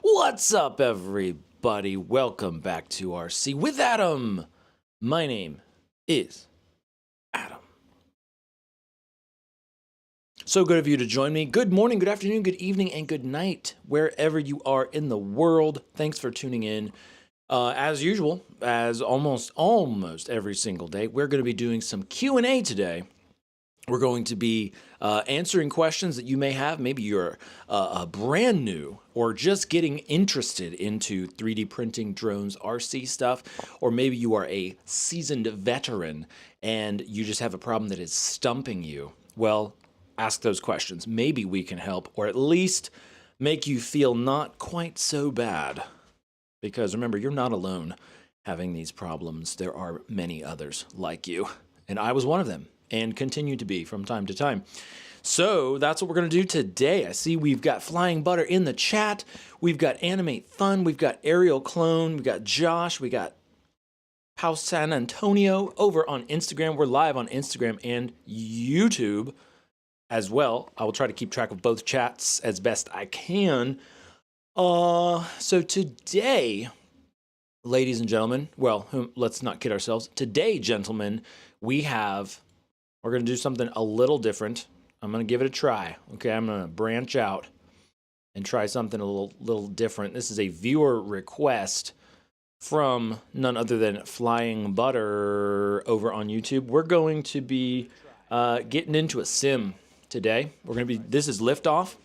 What's up, everybody? Welcome back to RC with Adam. My name is Adam. So good of you to join me. Good morning, good afternoon, good evening, and good night, wherever you are in the world. Thanks for tuning in. As usual, as almost every single day, we're going to be doing some Q&A today. We're going to be answering questions that you may have. Maybe you're brand new or just getting interested into 3D printing, drones, RC stuff, or maybe you are a seasoned veteran and you just have a problem that is stumping you. Well, ask those questions. Maybe we can help, or at least make you feel not quite so bad. Because remember, you're not alone having these problems. There are many others like you, and I was one of them. And continue to be from time to time. So that's what we're going to do today. I see we've got Flying Butter in the chat. We've got Animate Fun. We've got Aerial Clone. We've got Josh. We got House San Antonio over on Instagram. We're live on Instagram and YouTube as well. I will try to keep track of both chats as best I can. So today, ladies and gentlemen, well, let's not kid ourselves. Today, gentlemen, we're going to do something a little different. I'm going to give it a try. Okay, I'm going to branch out and try something a little different. This is a viewer request from none other than Flying Butter over on YouTube. We're going to be getting into a sim today. This is Liftoff.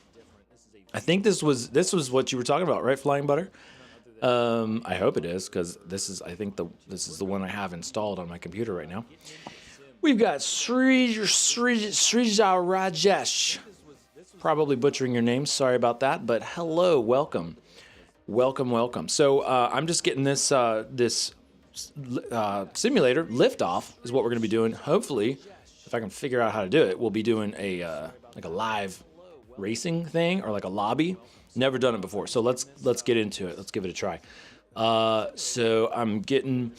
I think this was what you were talking about, right, Flying Butter? I hope it is, because this is the one I have installed on my computer right now. We've got Srija Rajesh. Probably butchering your name. Sorry about that. But hello. Welcome. So I'm just getting this simulator. Liftoff is what we're going to be doing. Hopefully, if I can figure out how to do it, we'll be doing like a live racing thing or like a lobby. Never done it before. So let's get into it. Let's give it a try. So I'm checking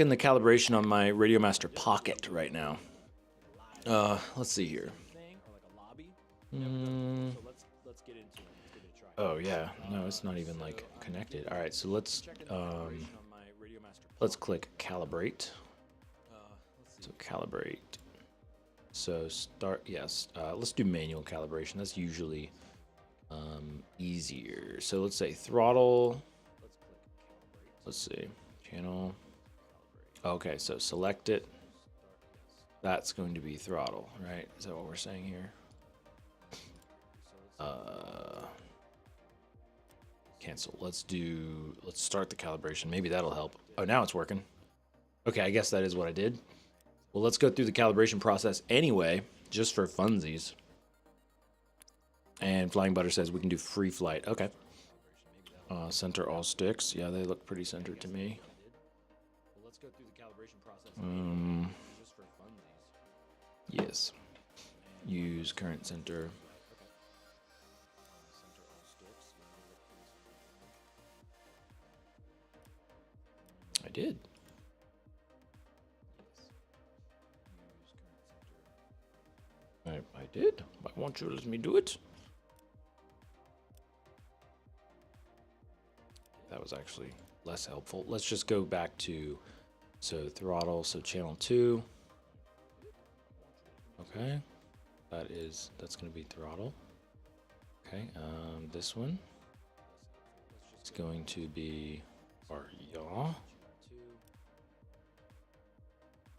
the calibration on my Radiomaster Pocket right now. Let's see here. Oh yeah, no, it's not even like connected. All right, so let's click calibrate. So calibrate. So start, yes, let's do manual calibration. That's usually easier. So let's say throttle. Let's see, channel. Okay, so select it. That's going to be throttle, right? Is that what we're saying here? Cancel. Let's start the calibration. Maybe that'll help. Oh, now it's working. Okay, I guess that is what I did. Well, let's go through the calibration process anyway, just for funsies. And Flying Butter says we can do free flight. Okay. Center all sticks. Yeah, they look pretty centered to me. Let's go through the calibration process. Just for funsies. Yes. Use current center. I did. I did. Why won't you let me do it? That was actually less helpful. Let's just go back to, throttle, so channel 2. Okay, that's gonna be throttle. Okay, this one is going to be our yaw.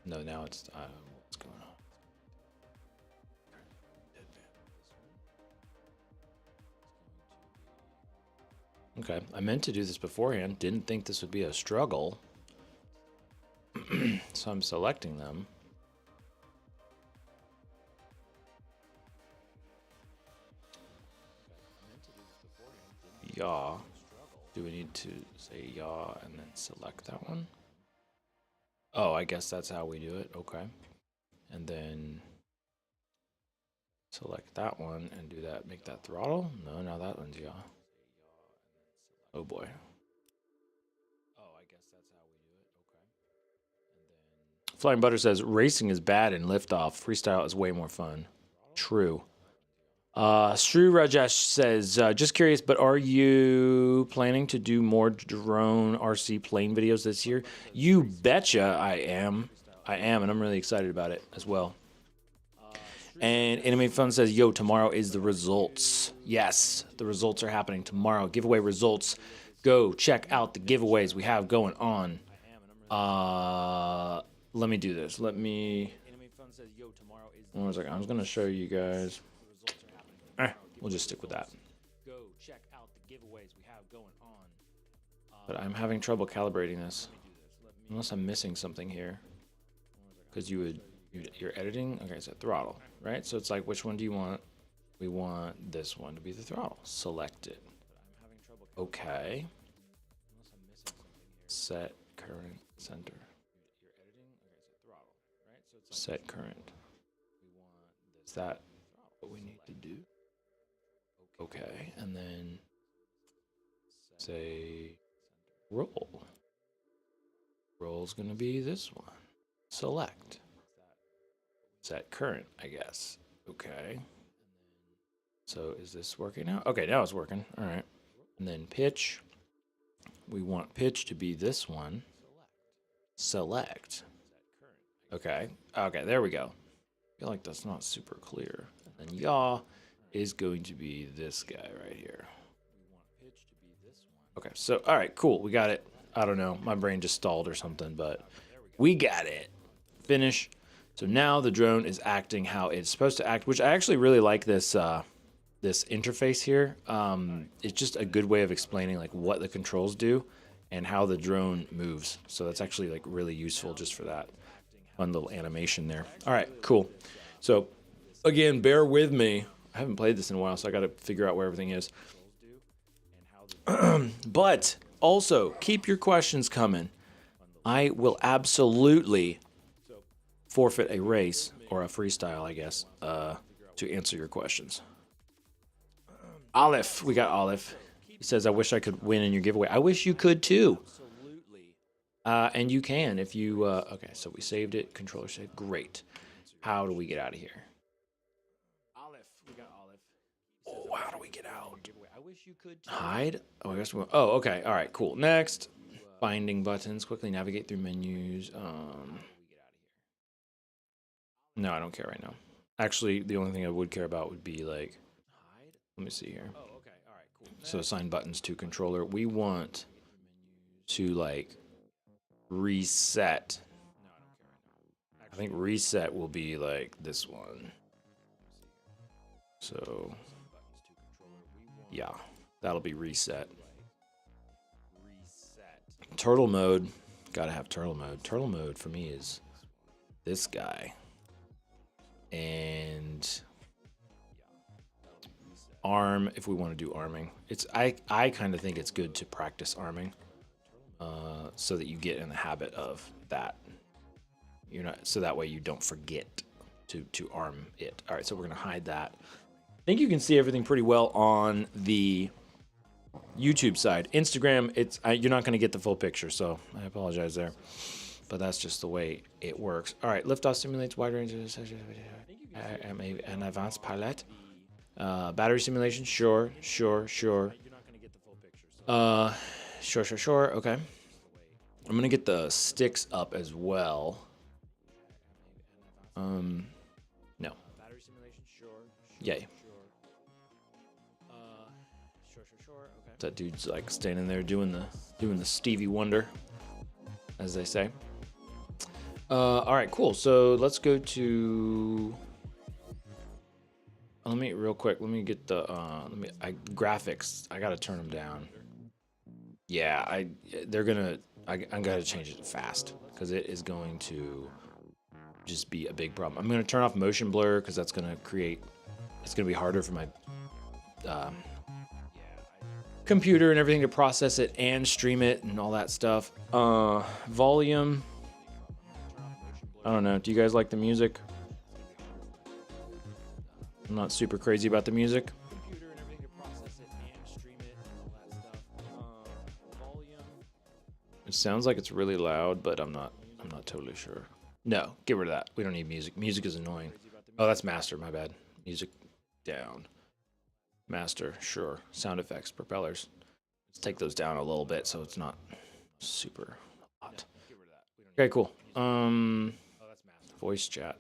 No, now it's, what's going on? Okay, I meant to do this beforehand. Didn't think this would be a struggle. So I'm selecting them. Yaw. Do we need to say yaw and then select that one? Oh, I guess that's how we do it. Okay. And then select that one and do that. Make that throttle? No, now that one's yaw. Oh boy. Oh, I guess that's how we do it. Okay. And then Flying Butter says racing is bad in Liftoff. Freestyle is way more fun. True. Sri Rajesh says, just curious, but are you planning to do more drone RC plane videos this year? You betcha I am. And I'm really excited about it as well. And Enemy Fun says, yo, tomorrow is the results. Yes, the results are happening tomorrow. Giveaway results. Go check out the giveaways we have going on. Let me do this. Let me... One second. I was going to show you guys. We'll just stick with that. Go check out the giveaways we have going on. But I'm having trouble calibrating this. Unless I'm missing something here. Because you're editing. Okay, so throttle, right? So it's like, which one do you want? We want this one to be the throttle. Select it. Okay. Set current center. Set current. Is that what we need to do? Okay, and then say roll. Roll's gonna be this one. Select. Set current, I guess. Okay. So is this working now? Okay, now it's working. All right. And then pitch. We want pitch to be this one. Select. Okay. Okay, there we go. I feel like that's not super clear. And then yaw is going to be this guy right here. Okay, so all right, cool. We got it. I don't know. My brain just stalled or something, but we got it. Finish. So now the drone is acting how it's supposed to act, which I actually really like this this interface here. It's just a good way of explaining like what the controls do and how the drone moves. So that's actually like really useful just for that fun little animation there. All right, cool. So again, bear with me. I haven't played this in a while, so I got to figure out where everything is. But also, keep your questions coming. I will absolutely forfeit a race, or a freestyle, I guess, to answer your questions. Olive, we got Olive. He says, I wish I could win in your giveaway. I wish you could too. And you can if you, okay, so we saved it. Controller saved. Great. How do we get out of here? Olive, we got Olive. Oh, how do we get out? Hide? Oh, I guess we, oh, okay. All right, cool. Next. Binding buttons. Quickly navigate through menus. No, I don't care right now. Actually, the only thing I would care about would be like, let me see here. Oh, okay. All right, cool. So assign buttons to controller. We want to like reset. I think reset will be like this one. So yeah, that'll be reset. Turtle mode. Gotta have turtle mode. Turtle mode for me is this guy. And arm, if we want to do arming. It's I kind of think it's good to practice arming, so that you get in the habit of that. You're not, so that way you don't forget to arm it. All right, so we're gonna hide that. I think you can see everything pretty well on the YouTube side. Instagram, it's you're not gonna get the full picture, so I apologize there. But that's just the way it works. All right, liftoff simulates wide range of an advanced pilot. Battery simulation, sure. Sure. Okay. I'm gonna get the sticks up as well. No. Yay. That dude's like standing there doing the Stevie Wonder, as they say. All right, cool. So let's go to. Let me real quick. Let me get the graphics. I gotta turn them down. Yeah, I'm gonna change it fast because it is going to just be a big problem. I'm gonna turn off motion blur because that's gonna create. It's gonna be harder for my computer and everything to process it and stream it and all that stuff. Volume. I don't know. Do you guys like the music? I'm not super crazy about the music. It sounds like it's really loud, but I'm not totally sure. No, get rid of that. We don't need music. Music is annoying. Oh, that's master, my bad. Music down. Master, sure. Sound effects, propellers. Let's take those down a little bit so it's not super hot. Okay, cool. Voice chat.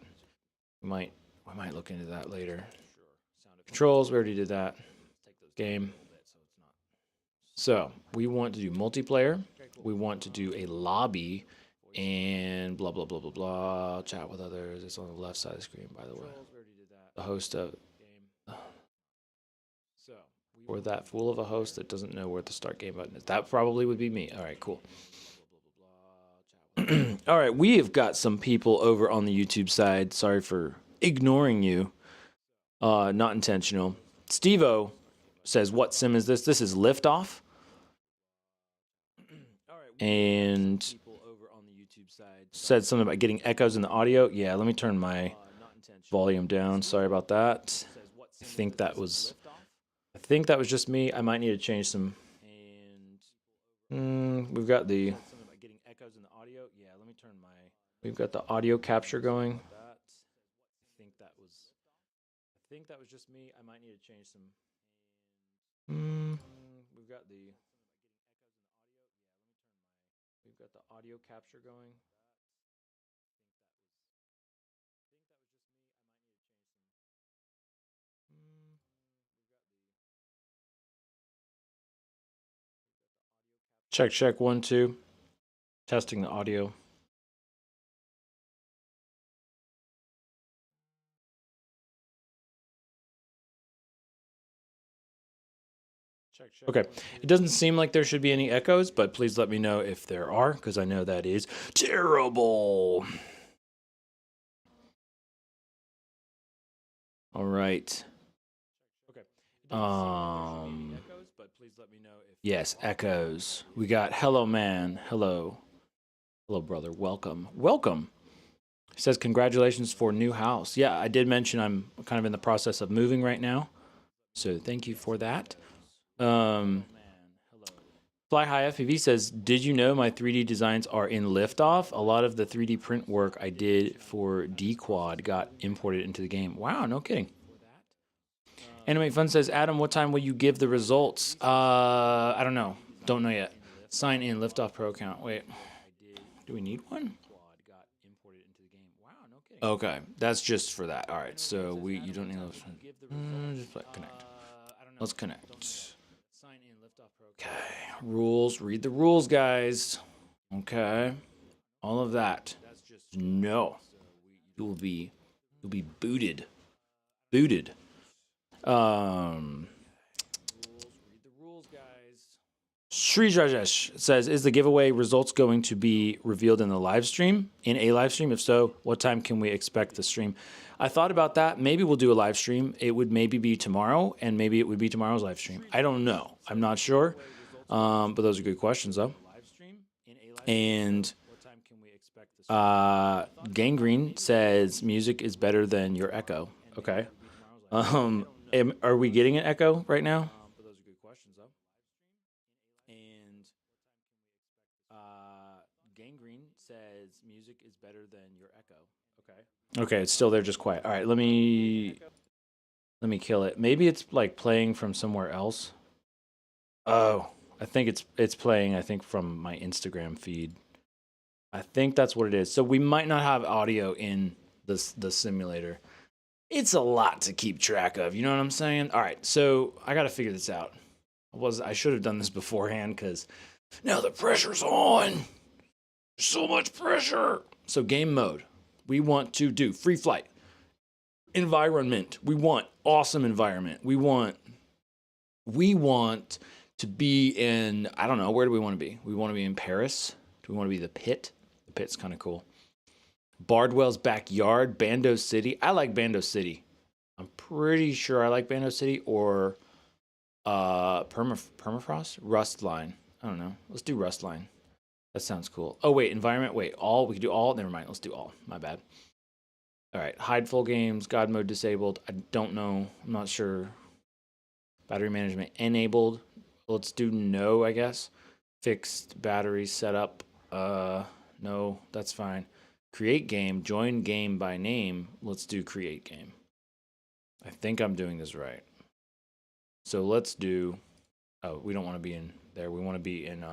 We might look into that later. Controls, we already did that. Game. So we want to do multiplayer. We want to do a lobby and blah blah blah blah blah. Chat with others. It's on the left side of the screen, by the way. The host of or that fool of a host that doesn't know where the start game button is. That probably would be me. All right, cool. All right, we have got some people over on the YouTube side. Sorry for ignoring you. Not intentional. Steve-O says, what sim is this? This is Liftoff. And said something about getting echoes in the audio. Yeah, let me turn my volume down. Sorry about that. I think that was just me. I might need to change some. We've got the audio capture going. I think that was just me. I might need to change some. We've got the audio capture going. Check, check, 1, 2. Testing the audio. Okay, it doesn't seem like there should be any echoes, but please let me know if there are, because I know that is terrible. All right. Yes, echoes. We got hello, man. Hello. Hello, brother. Welcome. Welcome. He says, congratulations for new house. Yeah, I did mention I'm kind of in the process of moving right now. So thank you for that. Fly High FPV says, did you know my 3D designs are in Liftoff? A lot of the 3D print work I did for D-Quad got imported into the game. Wow, no kidding. Animate Fun says, Adam, what time will you give the results? I don't know. Don't know yet. Sign in, Liftoff Pro account. Wait, do we need one? Okay, that's just for that. All right, so you don't need those. Just connect. Let's connect. Okay, rules. Read the rules, guys. Okay, all of that. No, you'll be booted. Booted. Sri Rajesh says, is the giveaway results going to be revealed in the live stream? In a live stream? If so, what time can we expect the stream? I thought about that. Maybe we'll do a live stream. It would maybe be tomorrow, and maybe it would be tomorrow's live stream. I don't know. I'm not sure. But those are good questions, though. And Gangrene says, music is better than your echo. Okay. Are we getting an echo right now? Gangrene says music is better than your echo. Okay. Okay, it's still there, just quiet. All right, let me kill it. Maybe it's like playing from somewhere else. Oh, I think it's playing. I think from my Instagram feed. I think that's what it is. So we might not have audio in the simulator. It's a lot to keep track of. You know what I'm saying? All right, so I got to figure this out. I should have done this beforehand because now the pressure's on. So much pressure. So game mode. We want to do free flight. Environment. We want awesome environment. We want to be in, I don't know, where do we want to be? We want to be in Paris. Do we want to be the pit? The pit's kind of cool. Bardwell's backyard, Bando City. I like Bando City. I'm pretty sure I like Bando City or Permafrost? Rustline. I don't know. Let's do Rustline. That sounds cool. Oh, wait, environment. Wait, all. We could do all. Never mind. Let's do all. My bad. All right. Hide full games. God mode disabled. I don't know. I'm not sure. Battery management enabled. Let's do no, I guess. Fixed battery setup. No, that's fine. Create game. Join game by name. Let's do create game. I think I'm doing this right. So let's do. Oh, we don't want to be in there. We want to be in.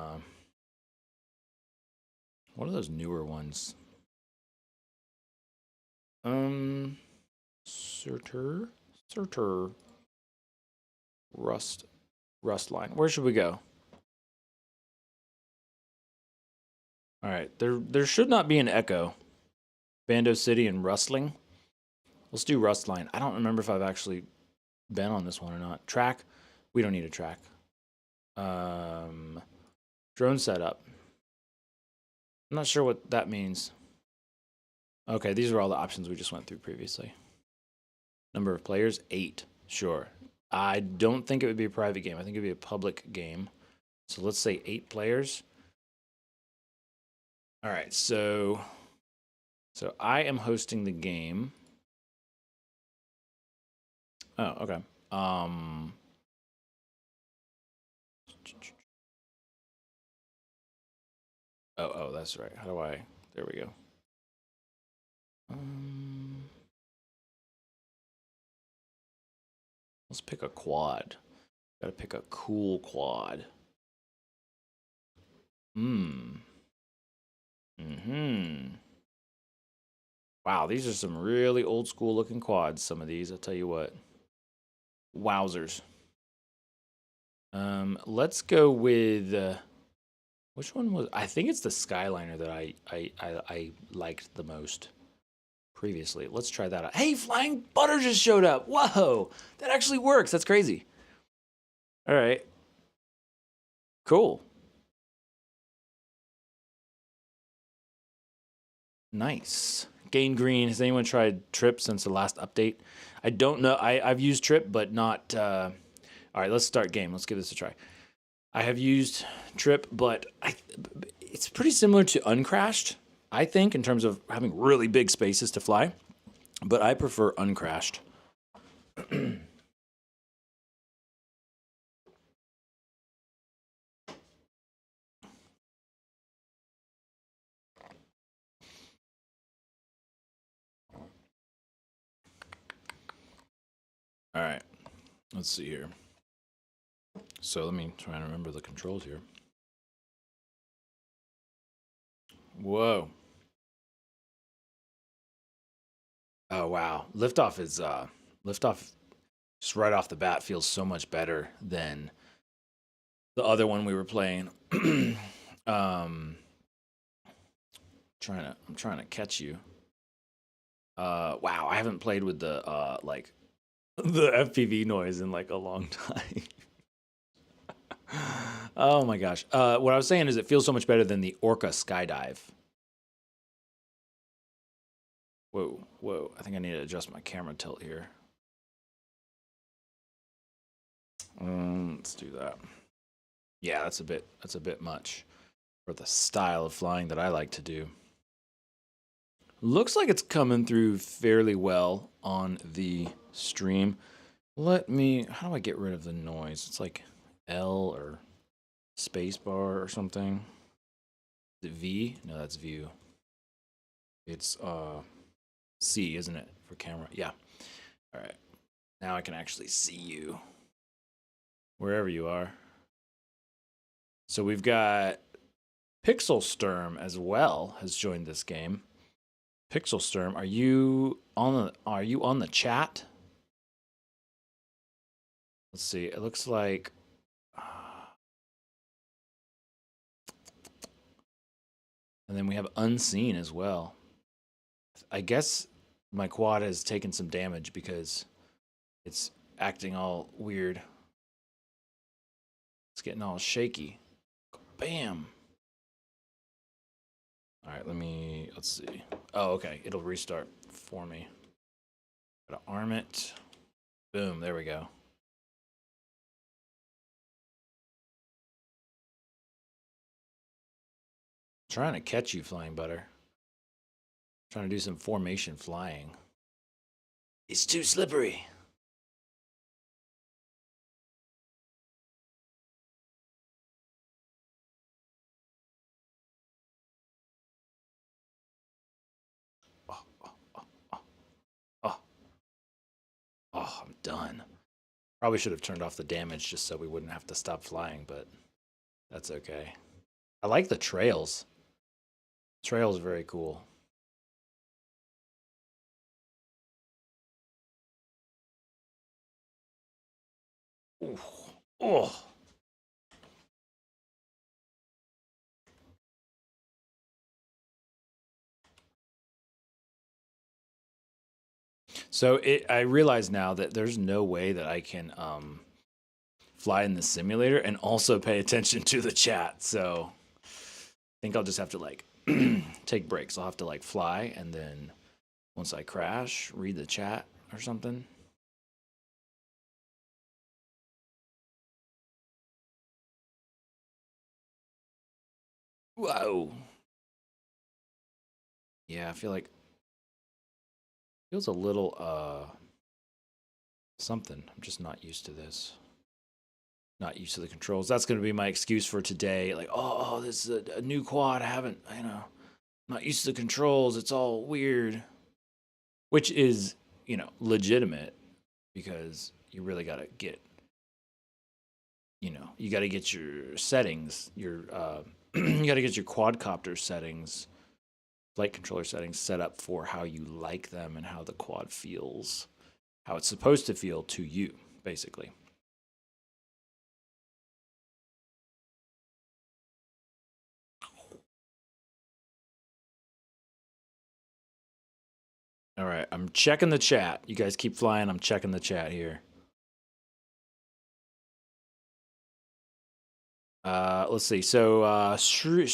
What are those newer ones? Surtur, Rust line. Where should we go? All right, there should not be an echo. Bando City and Rustling. Let's do Rustline. I don't remember if I've actually been on this one or not. Track. We don't need a track. Drone setup. I'm not sure what that means. Okay, these are all the options we just went through previously. Number of players, 8. Sure. I don't think it would be a private game. I think it would be a public game. So let's say 8 players. All right, so I am hosting the game. Oh, okay. Oh, that's right. How do I? There we go. Let's pick a quad. Gotta pick a cool quad. Wow, these are some really old school looking quads. Some of these, I'll tell you what. Wowzers. Let's go with which one was? I think it's the Skyliner that I liked the most previously. Let's try that out. Hey, flying butter just showed up. Whoa, that actually works. That's crazy. All right, cool, nice. Gain green. Has anyone tried Trip since the last update? I don't know. I've used Trip, but not. All right, let's start game. Let's give this a try. I have used Trip, but it's pretty similar to Uncrashed, I think, in terms of having really big spaces to fly. But I prefer Uncrashed. All right, let's see here. So let me try and remember the controls here. Whoa. Oh wow, liftoff just right off the bat feels so much better than the other one we were playing. I'm trying to catch you. Wow, I haven't played with the like the FPV noise in like a long time. Oh my gosh. What I was saying is it feels so much better than the Orca skydive. Whoa. I think I need to adjust my camera tilt here. Let's do that. Yeah, that's a bit much for the style of flying that I like to do. Looks like it's coming through fairly well on the stream. How do I get rid of the noise? It's like L or spacebar or something. Is it V? No, that's view. It's C, isn't it, for camera? Yeah. All right. Now I can actually see you wherever you are. So we've got Pixel Sturm as well has joined this game. Pixel Sturm, are you on the chat? Let's see. It looks like and then we have Unseen as well. I guess my quad has taken some damage because it's acting all weird. It's getting all shaky. Bam. All right, let's see. Oh, okay. It'll restart for me. Gotta arm it. Boom, there we go. Trying to catch you, Flying Butter. Trying to do some formation flying. It's too slippery. Oh, I'm done. Probably should have turned off the damage just so we wouldn't have to stop flying, but that's okay. I like the trails. Trails are very cool. Ooh. Oh. So I realize now that there's no way that I can fly in the simulator and also pay attention to the chat. So I think I'll just have to like take breaks. I'll have to like fly and then once I crash, read the chat or something. Whoa. Yeah, I feel like feels a little something. I'm just not used to this. Not used to the controls. That's going to be my excuse for today. Like, oh, this is a new quad. I haven't, not used to the controls. It's all weird. Which is, legitimate because you really got to get, you got to get your settings, you got to get your quadcopter settings, flight controller settings set up for how you like them and how the quad feels, how it's supposed to feel to you, basically. All right, I'm checking the chat. You guys keep flying. I'm checking the chat here. Let's see. So Rajesh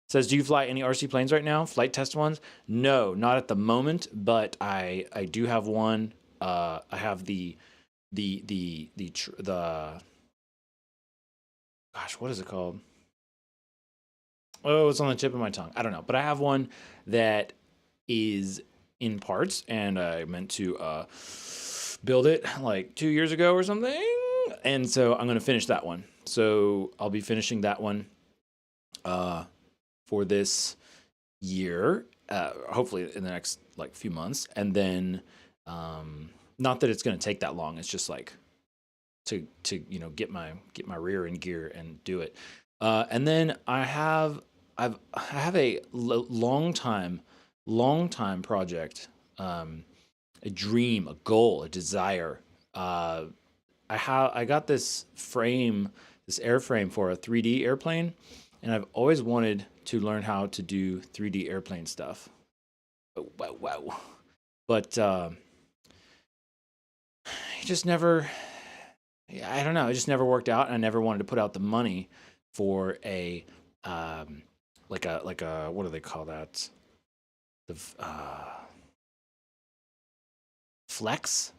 says, "Do you fly any RC planes right now? Flight test ones? No, not at the moment. But I do have one. I have the gosh, what is it called? Oh, it's on the tip of my tongue. I don't know, but I have one that is in parts, and I meant to build it like 2 years ago or something, and so I'm going to finish that one. So I'll be finishing that one for this year, hopefully in the next like few months, and then not that it's going to take that long. It's just like to get my rear in gear and do it. And then I have a long time project, a dream, a goal, a desire. I got this frame, this airframe for a 3D airplane, and I've always wanted to learn how to do 3D airplane stuff. Wow. But it just never, I don't know, it just never worked out, and I never wanted to put out the money for a like a what do they call that? The Flex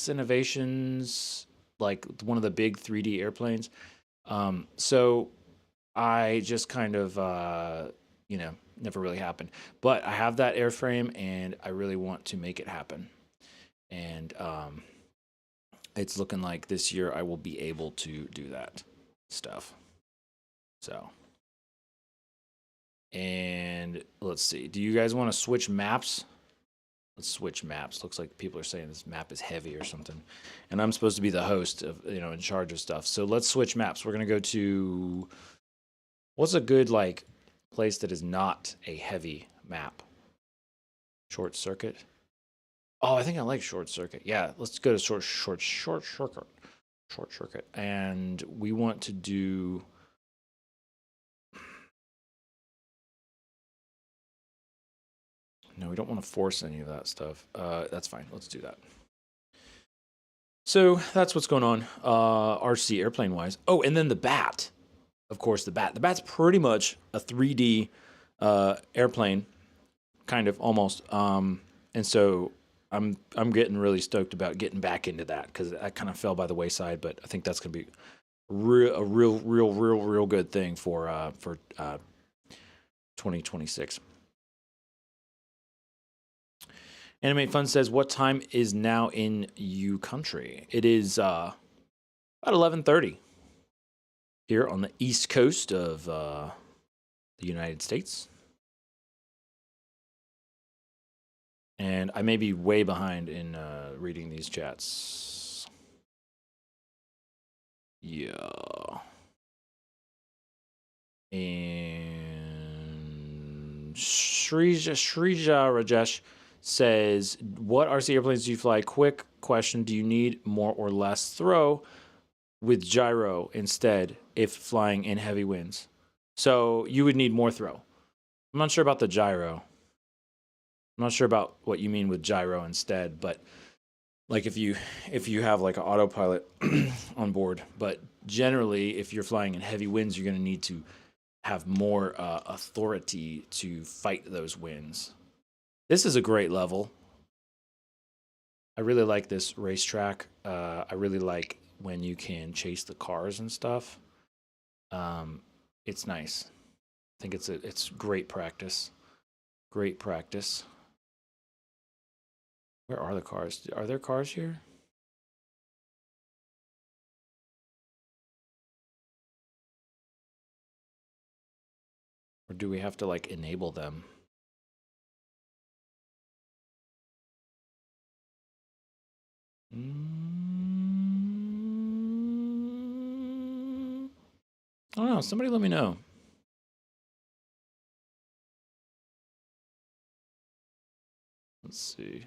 Innovations, like one of the big 3D airplanes. So I just kind of never really happened. But I have that airframe, and I really want to make it happen. And it's looking like this year I will be able to do that stuff. So, and let's see. Do you guys want to switch maps? Let's switch maps. Looks like people are saying this map is heavy or something. And I'm supposed to be the host of, in charge of stuff. So let's switch maps. We're going to go to, what's a good like place that is not a heavy map? Short Circuit. Oh, I think I like Short Circuit. Yeah, let's go to Short Circuit. And we want to do, no, we don't want to force any of that stuff. That's fine. Let's do that. So that's what's going on, RC airplane wise. Oh, and then the Bat, of course, the Bat. The Bat's pretty much a 3D airplane, kind of almost. And so I'm getting really stoked about getting back into that because that kind of fell by the wayside. But I think that's gonna be a real good thing for 2026. Animate Fun says, "What time is now in you country?" It is about 11:30 here on the East Coast of the United States. And I may be way behind in reading these chats. Yeah. And Shrija Rajesh says, what RC airplanes do you fly? Quick question, do you need more or less throw with gyro instead if flying in heavy winds? So you would need more throw. I'm not sure about the gyro. I'm not sure about what you mean with gyro instead, but like if you have like an autopilot on board, but generally if you're flying in heavy winds, you're going to need to have more authority to fight those winds. This is a great level. I really like this racetrack. I really like when you can chase the cars and stuff. It's nice. I think it's great practice. Great practice. Where are the cars? Are there cars here? Or do we have to like enable them? I don't know. Somebody let me know. Let's see.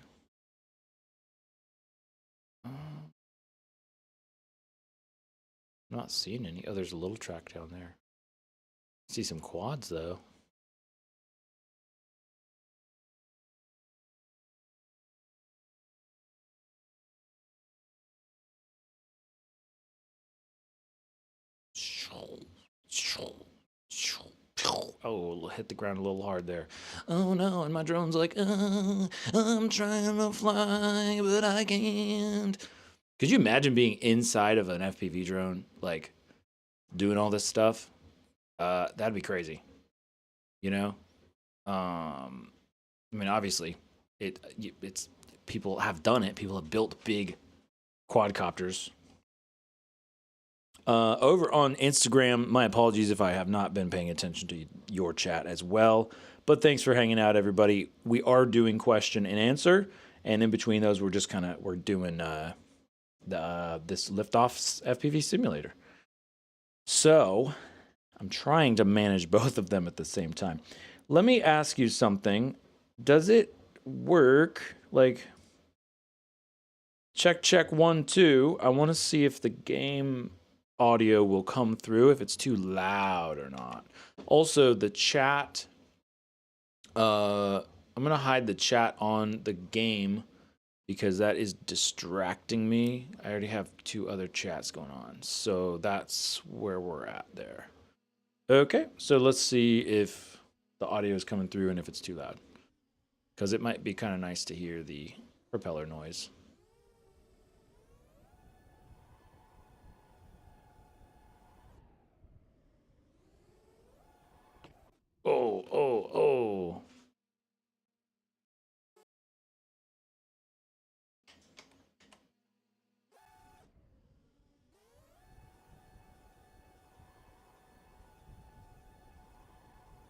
I'm not seeing any. Oh, there's a little track down there. I see some quads though. Oh, hit the ground a little hard there. Oh no, and my drone's like, I'm trying to fly, but I can't. Could you imagine being inside of an FPV drone, like doing all this stuff? That'd be crazy. You know? I mean, obviously, it's people have done it. People have built big quadcopters. Over on Instagram, my apologies if I have not been paying attention to your chat as well. But thanks for hanging out, everybody. We are doing question and answer, and in between those, we're doing this liftoff FPV simulator. So I'm trying to manage both of them at the same time. Let me ask you something. Does it work? Like, check 1, 2. I want to see if the game audio will come through, if it's too loud or not. Also, the chat, I'm going to hide the chat on the game because that is distracting me. I already have 2 other chats going on, so that's where we're at there. Okay, so let's see if the audio is coming through and if it's too loud, because it might be kind of nice to hear the propeller noise. Oh.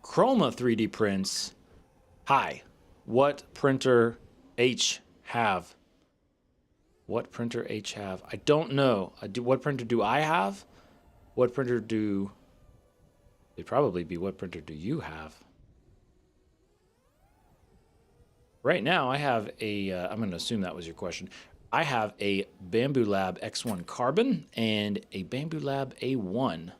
Chroma 3D prints. Hi. What printer H have? What printer H have? I don't know. What printer do I have? What printer do... It'd probably be what printer do you have? Right now, I have a... I'm going to assume that was your question. I have a Bamboo Lab X1 Carbon and a Bamboo Lab A1.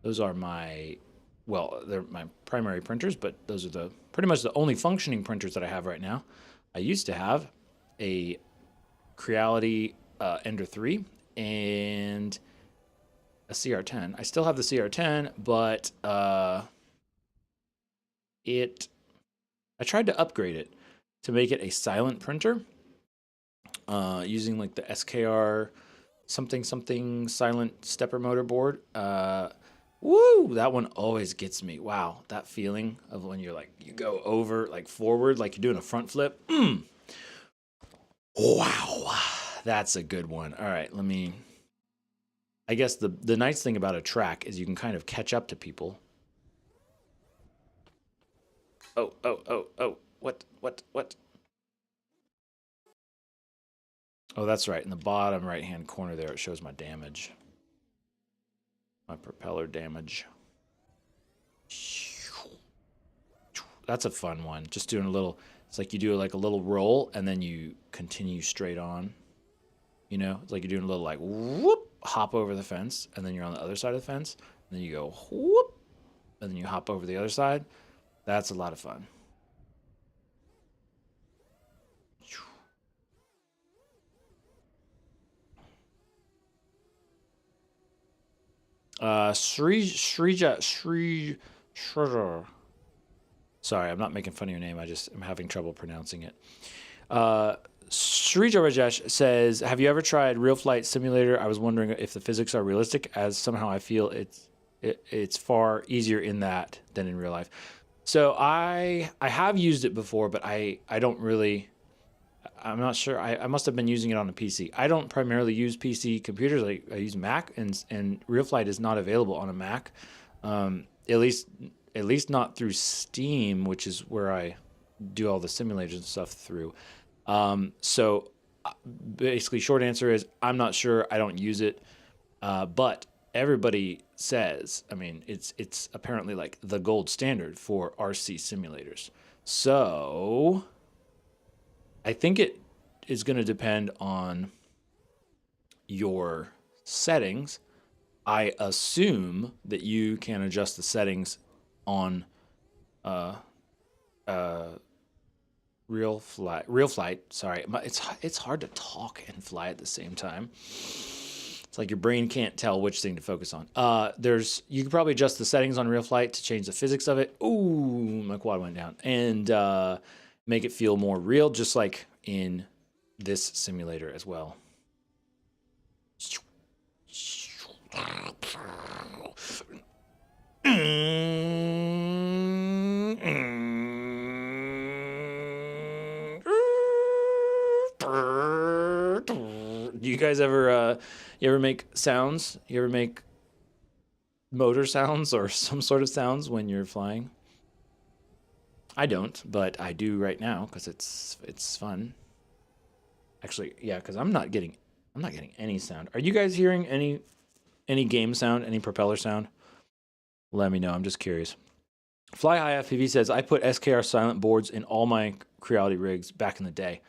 Those are my... Well, they're my primary printers, but those are pretty much the only functioning printers that I have right now. I used to have a Creality Ender 3 and a CR10. I still have the CR10, but I tried to upgrade it to make it a silent printer using like the SKR something silent stepper motor board. Woo! That one always gets me. Wow, that feeling of when you're like, you go over, like forward, like you're doing a front flip. Wow, that's a good one. All right, I guess the nice thing about a track is you can kind of catch up to people. Oh, what? Oh, that's right. In the bottom right-hand corner there, it shows my damage. My propeller damage. That's a fun one. Just doing a little, it's like you do like a little roll and then you continue straight on. You know, it's like you're doing a little like whoop, hop over the fence, and then you're on the other side of the fence, and then you go whoop, and then you hop over the other side. That's a lot of fun. Sri Shredder. Sorry, I'm not making fun of your name. I'm having trouble pronouncing it. Srija Rajesh says, "Have you ever tried Real Flight Simulator? I was wondering if the physics are realistic, as somehow I feel it's far easier in that than in real life." So I have used it before, but I don't really. I'm not sure. I must have been using it on a PC. I don't primarily use PC computers. I use Mac, and Real Flight is not available on a Mac, at least not through Steam, which is where I do all the simulators and stuff through. So basically, short answer is I'm not sure. I don't use it, but everybody says. I mean, it's apparently like the gold standard for RC simulators. So I think it is going to depend on your settings. I assume that you can adjust the settings on uh, uh, Real Flight. Sorry, it's hard to talk and fly at the same time. It's like your brain can't tell which thing to focus on. You can probably adjust the settings on Real Flight to change the physics of it. Ooh, my quad went down, and make it feel more real, just like in this simulator as well. Do you guys ever make sounds? You ever make motor sounds or some sort of sounds when you're flying? I don't, but I do right now because it's fun. Actually, yeah, because I'm not getting any sound. Are you guys hearing any game sound, any propeller sound? Let me know. I'm just curious. Fly High FPV says I put SKR silent boards in all my Creality rigs back in the day.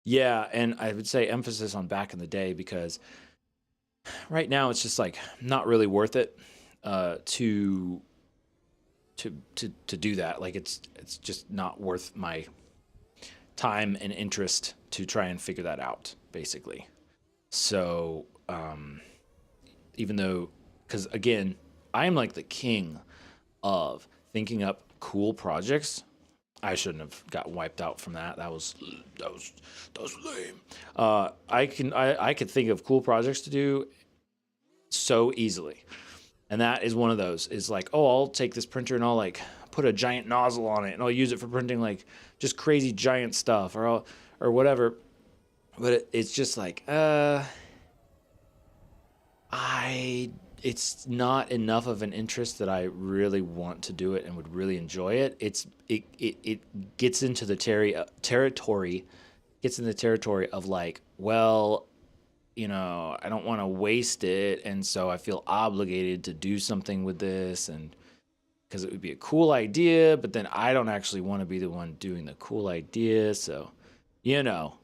Yeah, and I would say emphasis on back in the day because right now it's just like not really worth it to do that. Like it's just not worth my time and interest to try and figure that out, basically. So even though, because again, I am like the king of thinking up cool projects. I shouldn't have got wiped out from that. That was lame. I could think of cool projects to do so easily, and that is one of those. Is like, oh, I'll take this printer and I'll like put a giant nozzle on it and I'll use it for printing like just crazy giant stuff or whatever. But it's just like it's not enough of an interest that I really want to do it and would really enjoy it. It gets into the territory of like, well, I don't want to waste it, and so I feel obligated to do something with this, and because it would be a cool idea, but then I don't actually want to be the one doing the cool idea, so you know.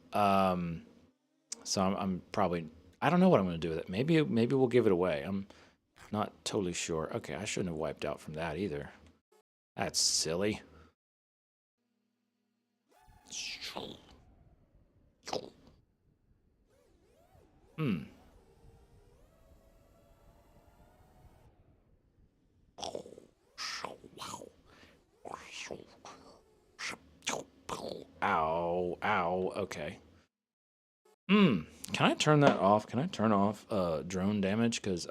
So I'm probably I don't know what I'm going to do with it. Maybe we'll give it away. I'm not totally sure. Okay, I shouldn't have wiped out from that either. That's silly. Hmm. Ow, ow. Okay. Hmm. Can I turn that off? Can I turn off drone damage? Cause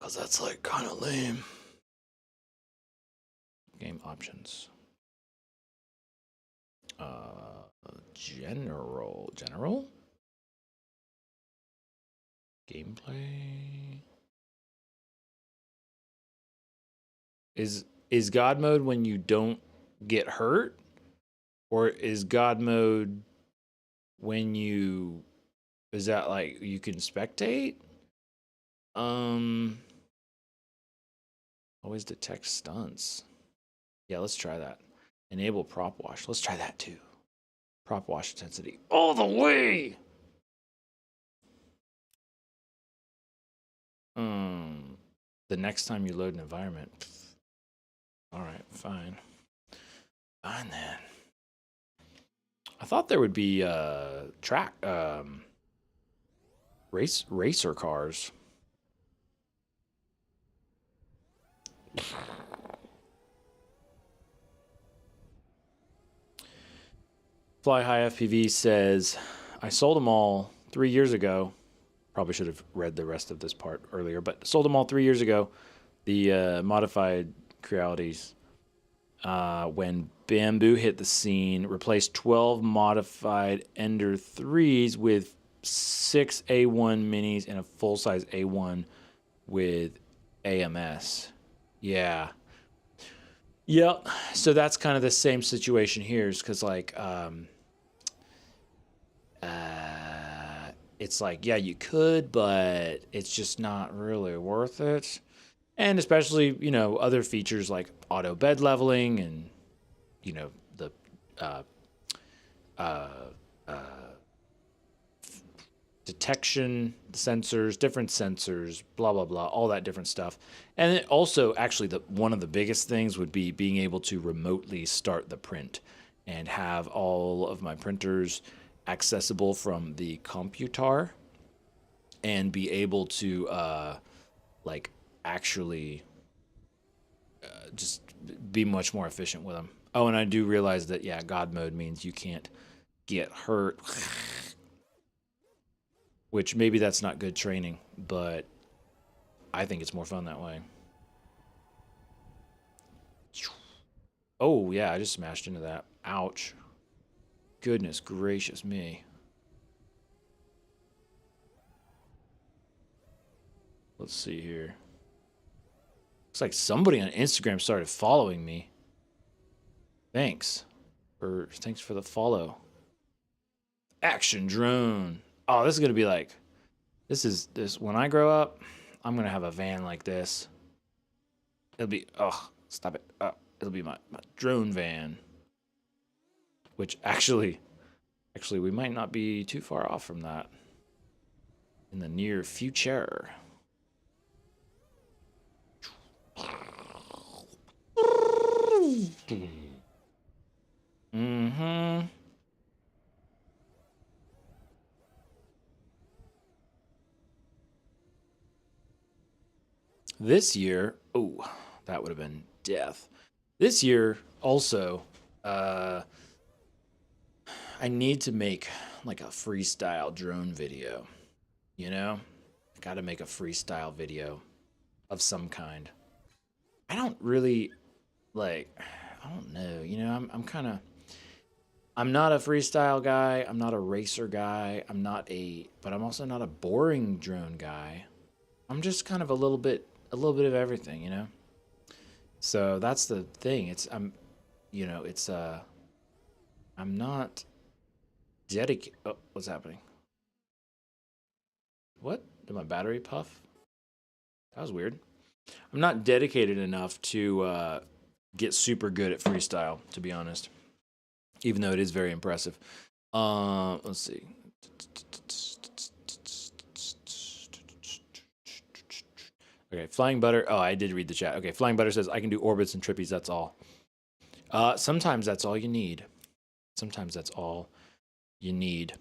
that's like kind of lame. Game options. General gameplay. Is God mode when you don't get hurt, or is God mode when you, is that like you can spectate? Always detect stunts. Yeah, let's try that. Enable prop wash. Let's try that too. Prop wash intensity all the way. The next time you load an environment. All right, fine. Fine then. I thought there would be racer cars. Fly High FPV says, I sold them all 3 years ago. Probably should have read the rest of this part earlier, but sold them all 3 years ago. The modified Crealities. When Bamboo hit the scene, replaced 12 modified Ender 3s with 6 A1 minis and a full-size A1 with AMS. Yeah. Yep. So that's kind of the same situation here, is because like it's like, yeah, you could, but it's just not really worth it. And especially, you know, other features like auto bed leveling and, you know, the detection sensors, different sensors, blah, blah, blah, all that different stuff. And then also, actually, one of the biggest things would be being able to remotely start the print and have all of my printers accessible from the computer and be able to, like, actually just be much more efficient with them. Oh, and I do realize that, yeah, God mode means you can't get hurt, which maybe that's not good training, but I think it's more fun that way. Oh, yeah, I just smashed into that. Ouch. Goodness gracious me. Let's see here. Looks like somebody on Instagram started following me. Thanks for the follow. Action drone. Oh, this is gonna be like, this when I grow up, I'm gonna have a van like this. It'll be, oh, stop it. It'll be my drone van. Which actually, we might not be too far off from that in the near future. Mm-hmm. This year, oh, that would have been death. This year, also, I need to make like a freestyle drone video. You know, I got to make a freestyle video of some kind. I don't really like. I don't know. You know, I'm kind of. I'm not a freestyle guy. I'm not a racer guy. But I'm also not a boring drone guy. I'm just kind of a little bit of everything. You know. So that's the thing. I'm not dedicated. Oh, what's happening? What? Did my battery puff? That was weird. I'm not dedicated enough to get super good at freestyle, to be honest. Even though it is very impressive. Let's see. Okay, Flying Butter. Oh, I did read the chat. Okay, Flying Butter says, I can do orbits and trippies, that's all. Sometimes that's all you need. Sometimes that's all you need.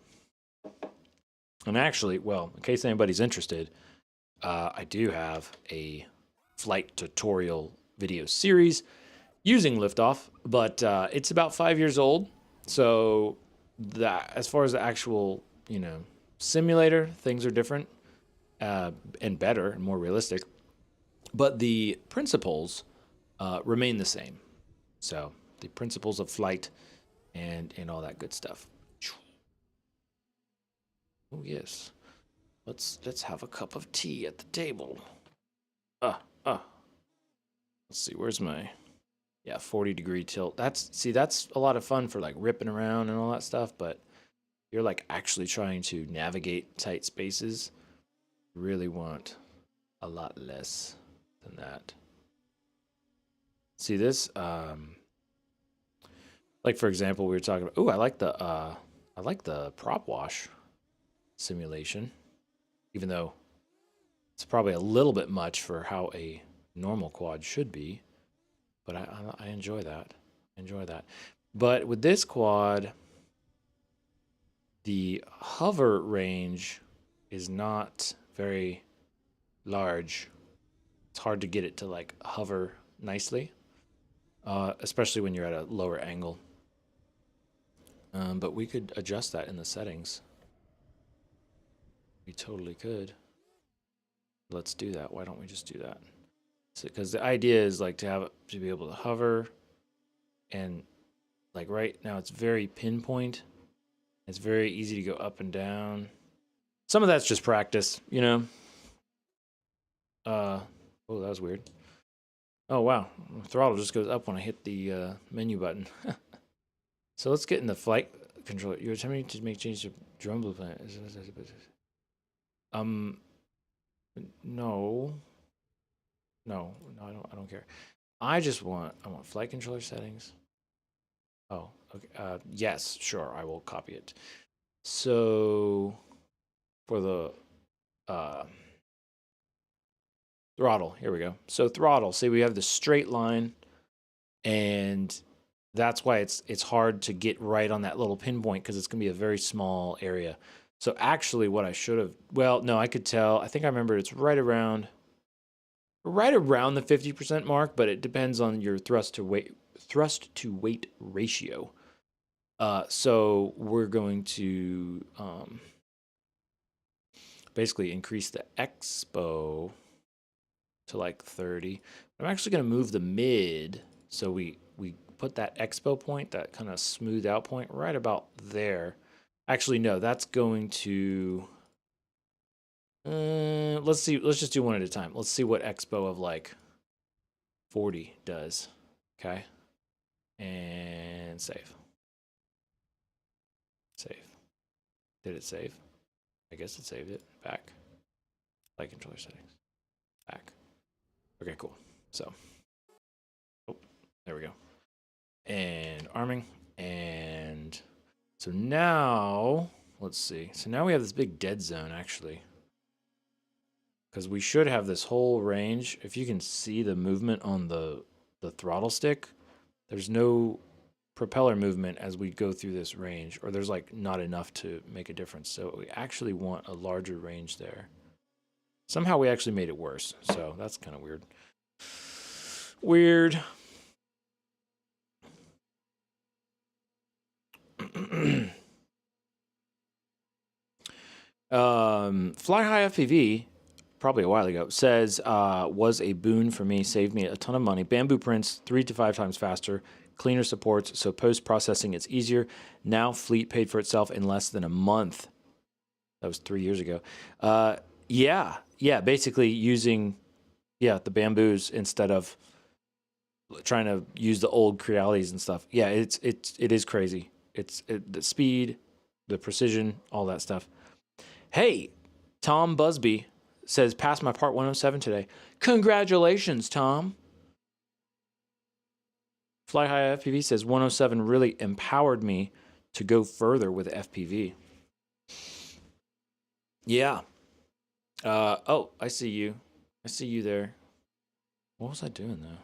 And actually, well, in case anybody's interested, I do have a flight tutorial video series using Liftoff, but it's about 5 years old. So that, as far as the actual, you know, simulator, things are different and better and more realistic. But the principles remain the same. So the principles of flight and all that good stuff. Oh yes, let's have a cup of tea at the table. Let's see, where's my 40-degree tilt. That's a lot of fun for like ripping around and all that stuff, but if you're like actually trying to navigate tight spaces, you really want a lot less than that. See this? Like for example, we were talking about. Oh, I like the prop wash simulation, even though it's probably a little bit much for how a normal quad should be. But I enjoy that. But with this quad, the hover range is not very large. It's hard to get it to like hover nicely, especially when you're at a lower angle. But we could adjust that in the settings. We totally could. Let's do that. Why don't we just do that? Because the idea is like to be able to hover, and like right now it's very pinpoint. It's very easy to go up and down. Some of that's just practice, you know. Oh, that was weird. Oh wow, throttle just goes up when I hit the menu button. So let's get in the flight controller. You're attempting to make changes to drone blueprint. No, I don't care. I want flight controller settings. Oh, okay. Yes, sure, I will copy it. So for the throttle, here we go. So throttle, see we have the straight line, and that's why it's hard to get right on that little pinpoint because it's gonna be a very small area. So actually what I should have, well, no, I could tell. I think I remember it's right around the 50% mark, but it depends on your thrust to weight ratio. So we're going to basically increase the expo to like 30. I'm actually going to move the mid, so we put that expo point, that kind of smooth out point, right about there. Actually, no, that's going to. Let's see. Let's just do one at a time. Let's see what expo of like 40 does. Okay, and save. Save. Did it save? I guess it saved it. Back. Flight controller settings. Back. Okay, cool. So, oh, there we go. And arming. And so now, let's see. So now we have this big dead zone, actually. Because we should have this whole range. If you can see the movement on the throttle stick, there's no propeller movement as we go through this range, or there's like not enough to make a difference. So we actually want a larger range there. Somehow we actually made it worse, so that's kind of weird. Fly High FPV, probably a while ago, says was a boon for me, saved me a ton of money. Bamboo prints 3 to 5 times faster, cleaner supports, so post-processing it's easier. Now Fleet paid for itself in less than a month. That was 3 years ago. Yeah, basically using the bamboos instead of trying to use the old Crealities and stuff. Yeah, it is crazy. The speed, the precision, all that stuff. Hey, Tom Busby says, passed my part 107 today. Congratulations, Tom. Fly High FPV says 107 really empowered me to go further with FPV. Yeah. Oh, I see you. I see you there. What was I doing though?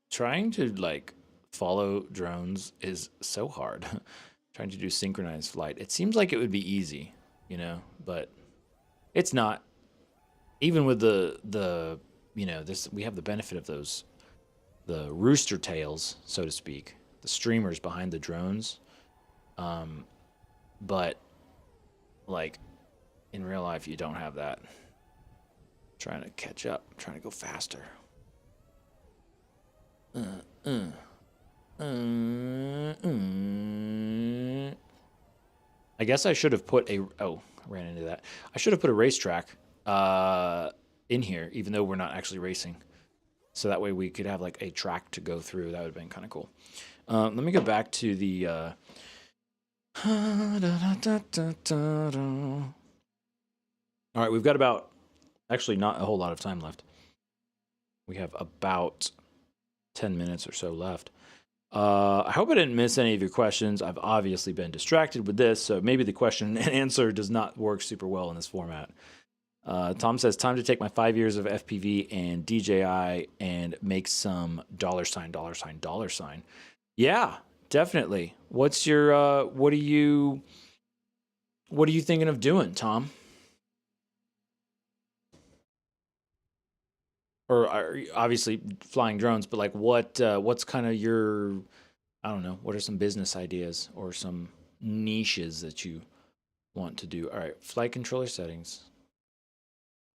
Trying to like follow drones is so hard. Trying to do synchronized flight. It seems like it would be easy, you know, but it's not. Even with the this, we have the benefit of those, the rooster tails, so to speak, the streamers behind the drones. But like in real life, you don't have that. Trying to catch up, trying to go faster. I guess I should have put a. Oh, ran into that. I should have put a racetrack in here, even though we're not actually racing. So that way we could have like a track to go through. That would have been kind of cool. Let me go back to the... All right, we've got about... Actually, not a whole lot of time left. We have about 10 minutes or so left. I hope I didn't miss any of your questions. I've obviously been distracted with this, so maybe the question and answer does not work super well in this format. Tom says, time to take my 5 years of FPV and DJI and make some $. Yeah, definitely. What's your, what are you thinking of doing, Tom? Or obviously flying drones, but like what's kind of your, I don't know, what are some business ideas or some niches that you want to do? All right, flight controller settings.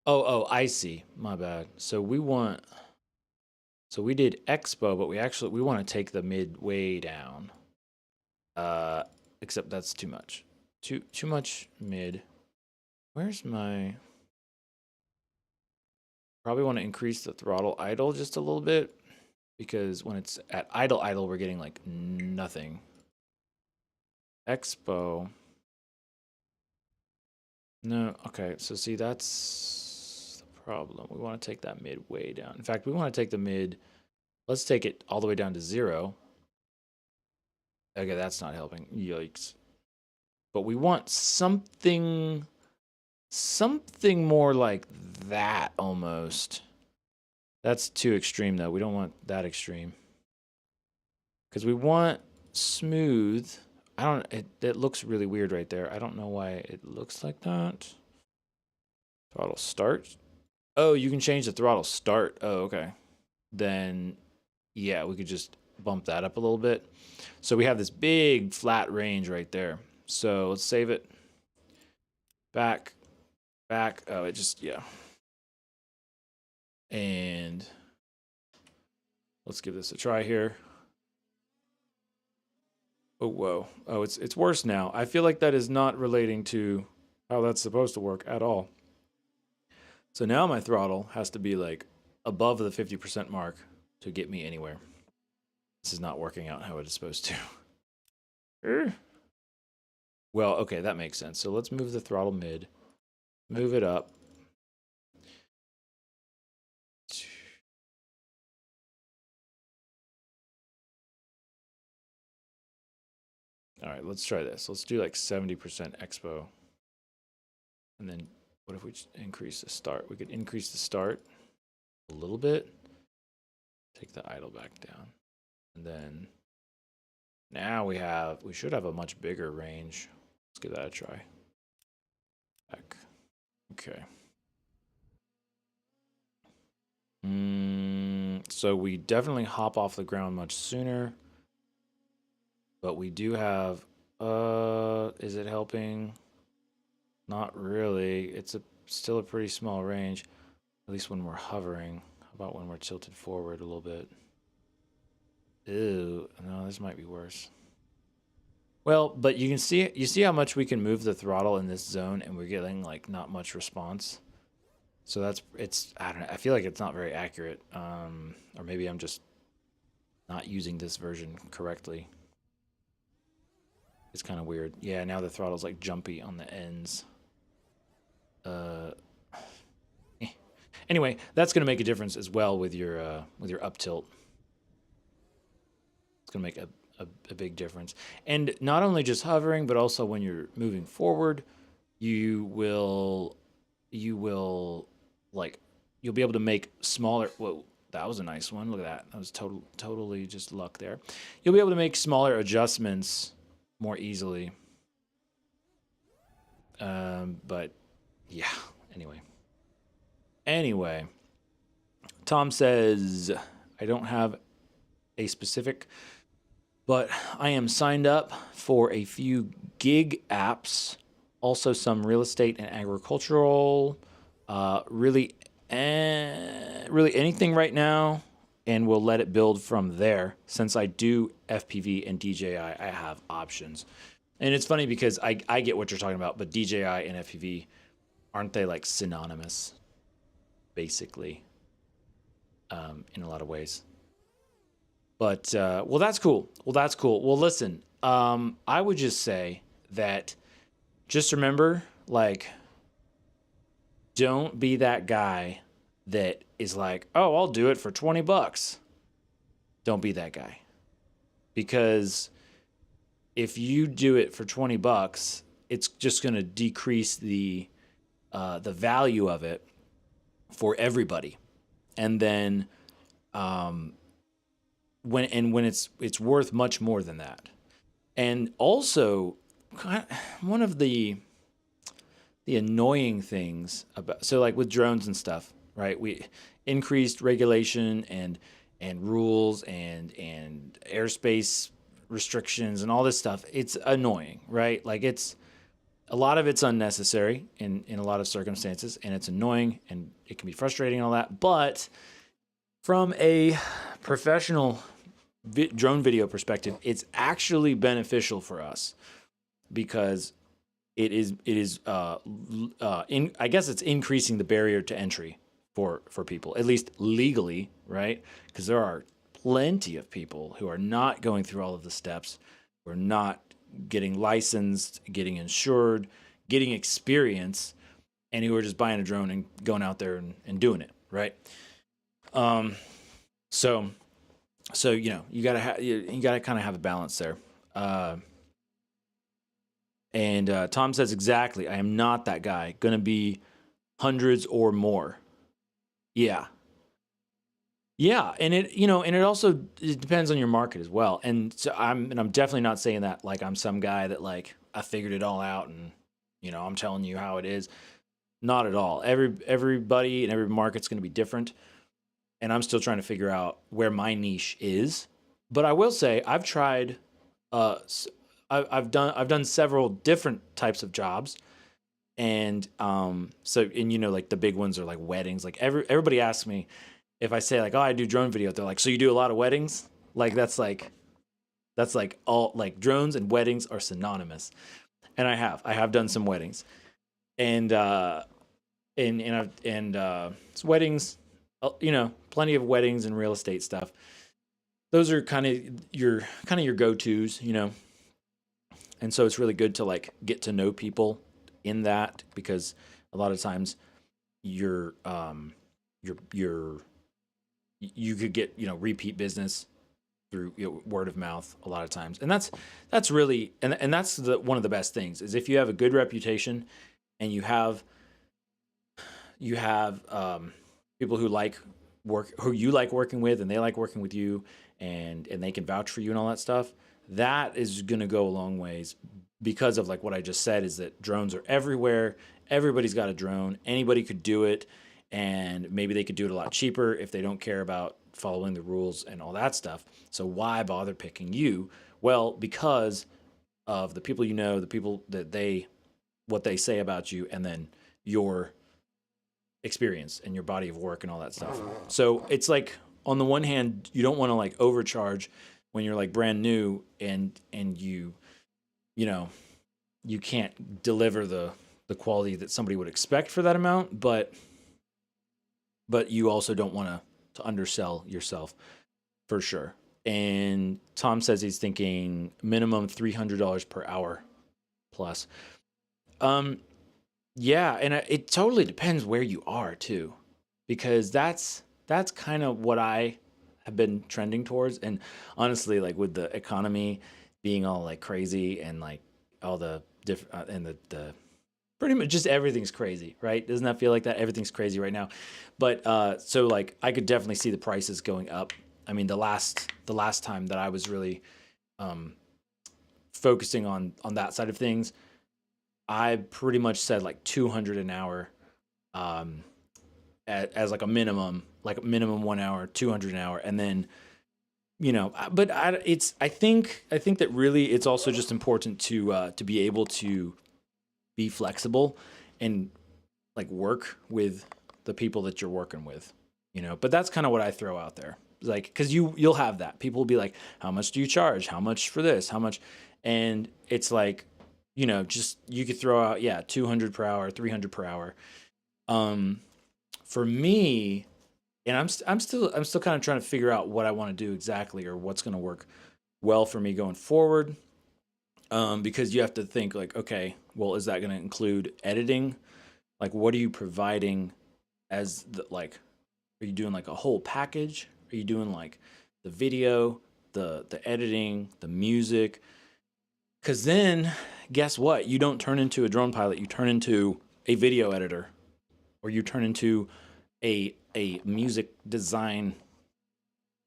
Oh, I see. My bad. So we did Expo, but we want to take the mid way down. Except that's too much. Too much mid. Where's my... Probably want to increase the throttle idle just a little bit, because when it's at idle, we're getting like nothing. Expo. No, okay, so see, that's the problem. We want to take that mid way down. In fact, we want to take the mid, let's take it all the way down to 0. Okay, that's not helping. Yikes. But we want something more like that almost. That's too extreme though. We don't want that extreme. Because we want smooth. It looks really weird right there. I don't know why it looks like that. Throttle start. Oh, you can change the throttle start. Oh, okay. Then, yeah, we could just bump that up a little bit. So we have this big flat range right there. So let's save it. Back. Oh, it just, yeah. And let's give this a try here. Oh, whoa. Oh, it's worse now. I feel like that is not relating to how that's supposed to work at all. So now my throttle has to be like above the 50% mark to get me anywhere. This is not working out how it is supposed to. Well, okay, that makes sense. So let's move the throttle mid. Move it up. All right, let's try this. Let's do like 70% expo. And then what if we just increase the start? We could increase the start a little bit. Take the idle back down. And then now we should have a much bigger range. Let's give that a try. Back. Okay. So we definitely hop off the ground much sooner. But we do have, is it helping? Not really. It's still a pretty small range, at least when we're hovering. How about when we're tilted forward a little bit? Ew, no, this might be worse. Well, but you see how much we can move the throttle in this zone, and we're getting like not much response. So I don't know, I feel like it's not very accurate. Or maybe I'm just not using this version correctly. It's kind of weird. Yeah, now the throttle's like jumpy on the ends. Anyway, that's going to make a difference as well with your up tilt. It's going to make a big difference. And not only just hovering, but also when you're moving forward, you'll be able to make smaller. Whoa, that was a nice one. Look at that. That was totally just luck there. You'll be able to make smaller adjustments more easily. But yeah, anyway, Tom says, I don't have a specific, but I am signed up for a few gig apps, also some real estate and agricultural, really anything right now, and we'll let it build from there. Since I do FPV and DJI, I have options. And it's funny because I get what you're talking about, but DJI and FPV, aren't they like synonymous, basically, in a lot of ways? But well, that's cool. Well, that's cool. Well, listen, I would just say that just remember, like, don't be that guy that is like, oh, I'll do it for $20. Don't be that guy, because if you do it for $20, it's just going to decrease the value of it for everybody. And then when it's worth much more than that. And also, one of the annoying things about, so like with drones and stuff, right? We increased regulation and rules and airspace restrictions and all this stuff. It's annoying, right? Like it's a lot of it's unnecessary in a lot of circumstances, and it's annoying and it can be frustrating and all that. But from a professional drone video perspective, it's actually beneficial for us because it is I guess it's increasing the barrier to entry for people, at least legally, right? Because there are plenty of people who are not going through all of the steps, who are not getting licensed, getting insured, getting experience, and who are just buying a drone and going out there and doing it, right? So you know, you gotta kind of have a balance there. And Tom says exactly, I am not that guy. Gonna be hundreds or more. Yeah. Yeah, and it also it depends on your market as well. And so I'm definitely not saying that like I'm some guy that like I figured it all out and I'm telling you how it is. Not at all. Everybody and every market's going to be different, and I'm still trying to figure out where my niche is. But I will say I've tried. I've done several different types of jobs, and like the big ones are like weddings. Like everybody asks me if I say like, oh, I do drone video, they're like, so you do a lot of weddings? Like that's like all like drones and weddings are synonymous. And I have done some weddings, and it's weddings, plenty of weddings and real estate stuff. Those are kind of your go-tos, and so it's really good to like get to know people in that, because a lot of times you could get repeat business through word of mouth a lot of times, and that's really and that's one of the best things is if you have a good reputation and you have people who you like working with and they like working with you, and they can vouch for you and all that stuff. That is going to go a long ways, because of like what I just said, is that drones are everywhere. Everybody's got a drone. Anybody could do it. And maybe they could do it a lot cheaper if they don't care about following the rules and all that stuff. So why bother picking you? Well, because of the people the people that what they say about you, and then your experience and your body of work and all that stuff. So it's like, on the one hand, you don't want to like overcharge when you're like brand new and you can't deliver the quality that somebody would expect for that amount, but you also don't want to undersell yourself, for sure. And Tom says he's thinking minimum $300 per hour plus. Yeah, and it totally depends where you are too, because that's kind of what I have been trending towards. And honestly, like with the economy being all like crazy and like all the different and the pretty much just everything's crazy, right? Doesn't that feel like that? Everything's crazy right now. But so like I could definitely see the prices going up. I mean, the last time that I was really focusing on that side of things, I pretty much said like 200 an hour as like a minimum 1 hour, 200 an hour, and then but I think that really it's also just important to be able to be flexible and like work with the people that you're working with, but that's kind of what I throw out there. Like, because you'll have that. People will be like, how much do you charge? How much for this? How much? And it's like, just you could throw out, yeah, 200 per hour, 300 per hour. Um, for me, and I'm still kind of trying to figure out what I want to do exactly or what's going to work well for me going forward. Because you have to think like, okay, well, is that going to include editing? Like, what are you providing as the like? Are you doing like a whole package? Are you doing like the video, the editing, the music? Because then, guess what? You don't turn into a drone pilot. You turn into a video editor, or you turn into a music design,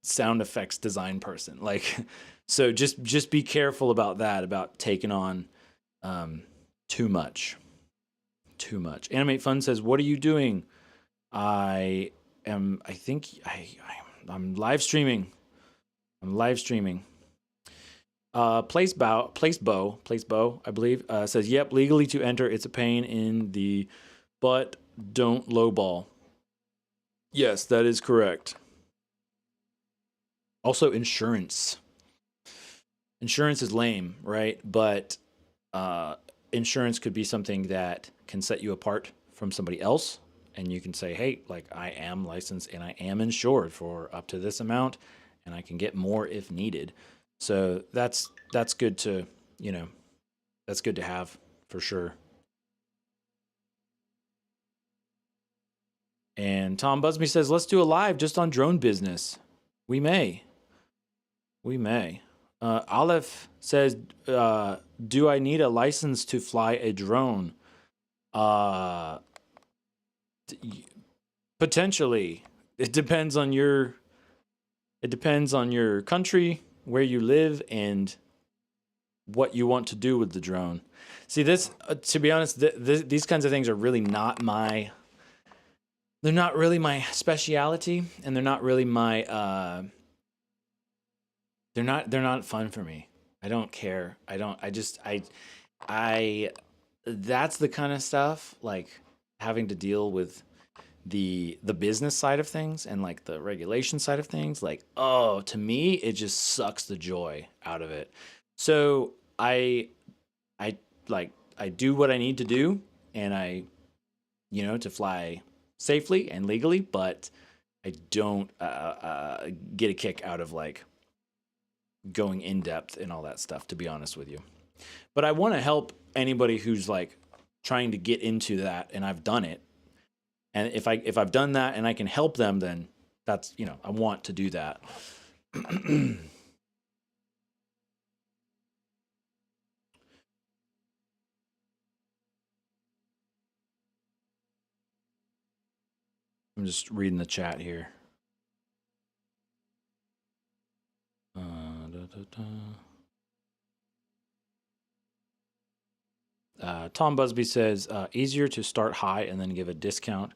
sound effects design person. Like, so just be careful about that. About taking on um, too much. Too much. Animate Fun says, "What are you doing?" I am. I think I'm live streaming. I'm live streaming. Place bow, I believe, says, "Yep, legally to enter. It's a pain in the butt. Don't lowball." Yes, that is correct. Also, insurance. Insurance is lame, right? But uh, insurance could be something that can set you apart from somebody else. And you can say, hey, like I am licensed and I am insured for up to this amount, and I can get more if needed. So that's good to, you know, that's good to have for sure. And Tom Busby says, let's do a live just on drone business. We may. We may. Aleph says, do I need a license to fly a drone? Uh, Potentially. It depends on your country, where you live, and what you want to do with the drone. See, this, to be honest, these kinds of things are really not my. They're not really my speciality, and they're not really my. They're not fun for me. I don't care. I don't. I just. I. That's the kind of stuff like having to deal with the business side of things and like the regulation side of things. Like, oh, to me, it just sucks the joy out of it. So I like I do what I need to do, and to fly safely and legally, but I don't get a kick out of like going in depth and all that stuff. To be honest with you, but I want to help anybody who's like trying to get into that, and I've done it. And if I've done that and I can help them, then that's I want to do that. I'm just reading the chat here. Da, da, da. Tom Busby says easier to start high and then give a discount.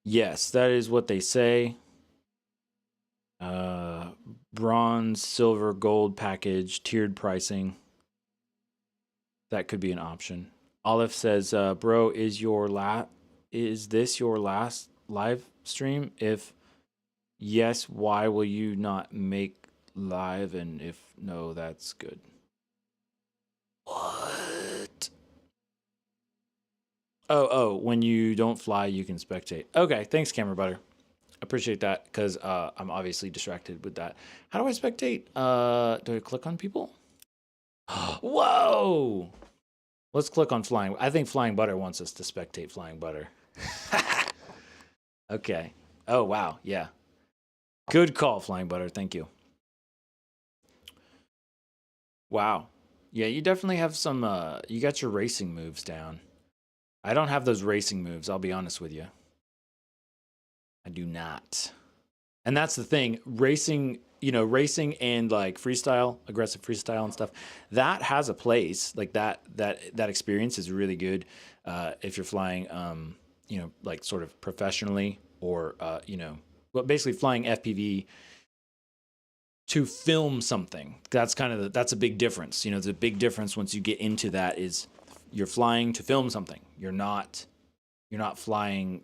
Yes, that is what they say. Bronze, silver, gold package, tiered pricing. That could be an option. Olive says, "Bro, is this your last live stream? If yes, why will you not make live? And if no, that's good." What? Oh, when you don't fly, you can spectate. Okay, thanks, Camera Butter. Appreciate that, because I'm obviously distracted with that. How do I spectate? Do I click on people? Whoa! Let's click on Flying. I think Flying Butter wants us to spectate Flying Butter. Okay. Oh, wow. Yeah. Good call, Flying Butter. Thank you. Wow. Yeah, you definitely have some, you got your racing moves down. I don't have those racing moves, I'll be honest with you. I do not. And that's the thing, racing and like freestyle, aggressive freestyle and stuff, that has a place. Like that experience is really good if you're flying, like sort of professionally, or well, basically flying FPV to film something. That's that's a big difference. There's a big difference once you get into that. Is you're flying to film something. You're not flying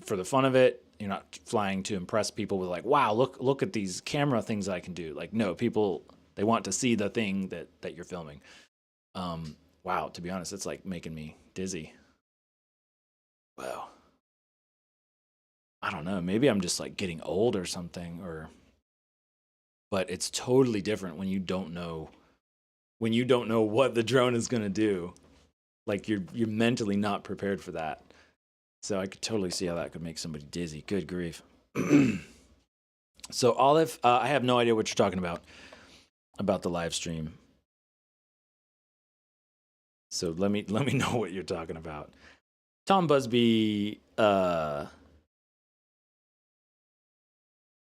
for the fun of it. You're not flying to impress people with like, wow, look at these camera things I can do. Like, no, people They want to see the thing that you're filming. Wow, to be honest, it's like making me dizzy. Wow. I don't know. Maybe I'm just like getting old or something, but it's totally different when you don't know what the drone is going to do. Like you're mentally not prepared for that. So I could totally see how that could make somebody dizzy. Good grief. So Olive, I have no idea what you're talking about the live stream. So let me know what you're talking about. Tom Busby talking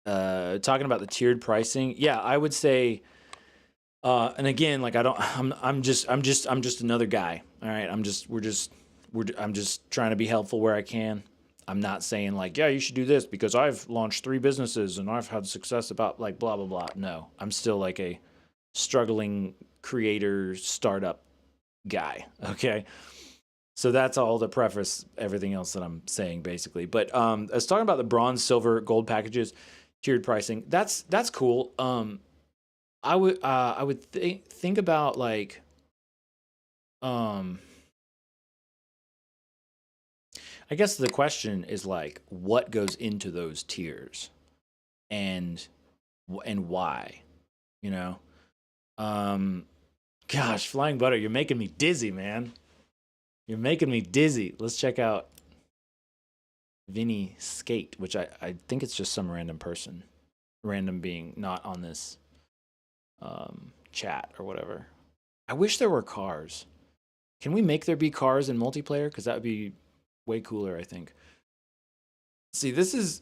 about the tiered pricing. Yeah, I would say and again, like I'm just another guy. All right. I'm just trying to be helpful where I can. I'm not saying like, yeah, you should do this because I've launched 3 businesses and I've had success about like blah blah blah. No, I'm still like a struggling creator startup guy. Okay. So that's all to preface everything else that I'm saying basically. But I was talking about the bronze, silver, gold packages, tiered pricing. That's cool. I would think about like I guess the question is like what goes into those tiers and why, you know? Gosh, Flying Butter, you're making me dizzy, man. You're making me dizzy. Let's check out Vinny Skate, which I think it's just some random person. Random being not on this chat or whatever. I wish there were cars. Can we make there be cars in multiplayer? Because that would be way cooler, I think. See, this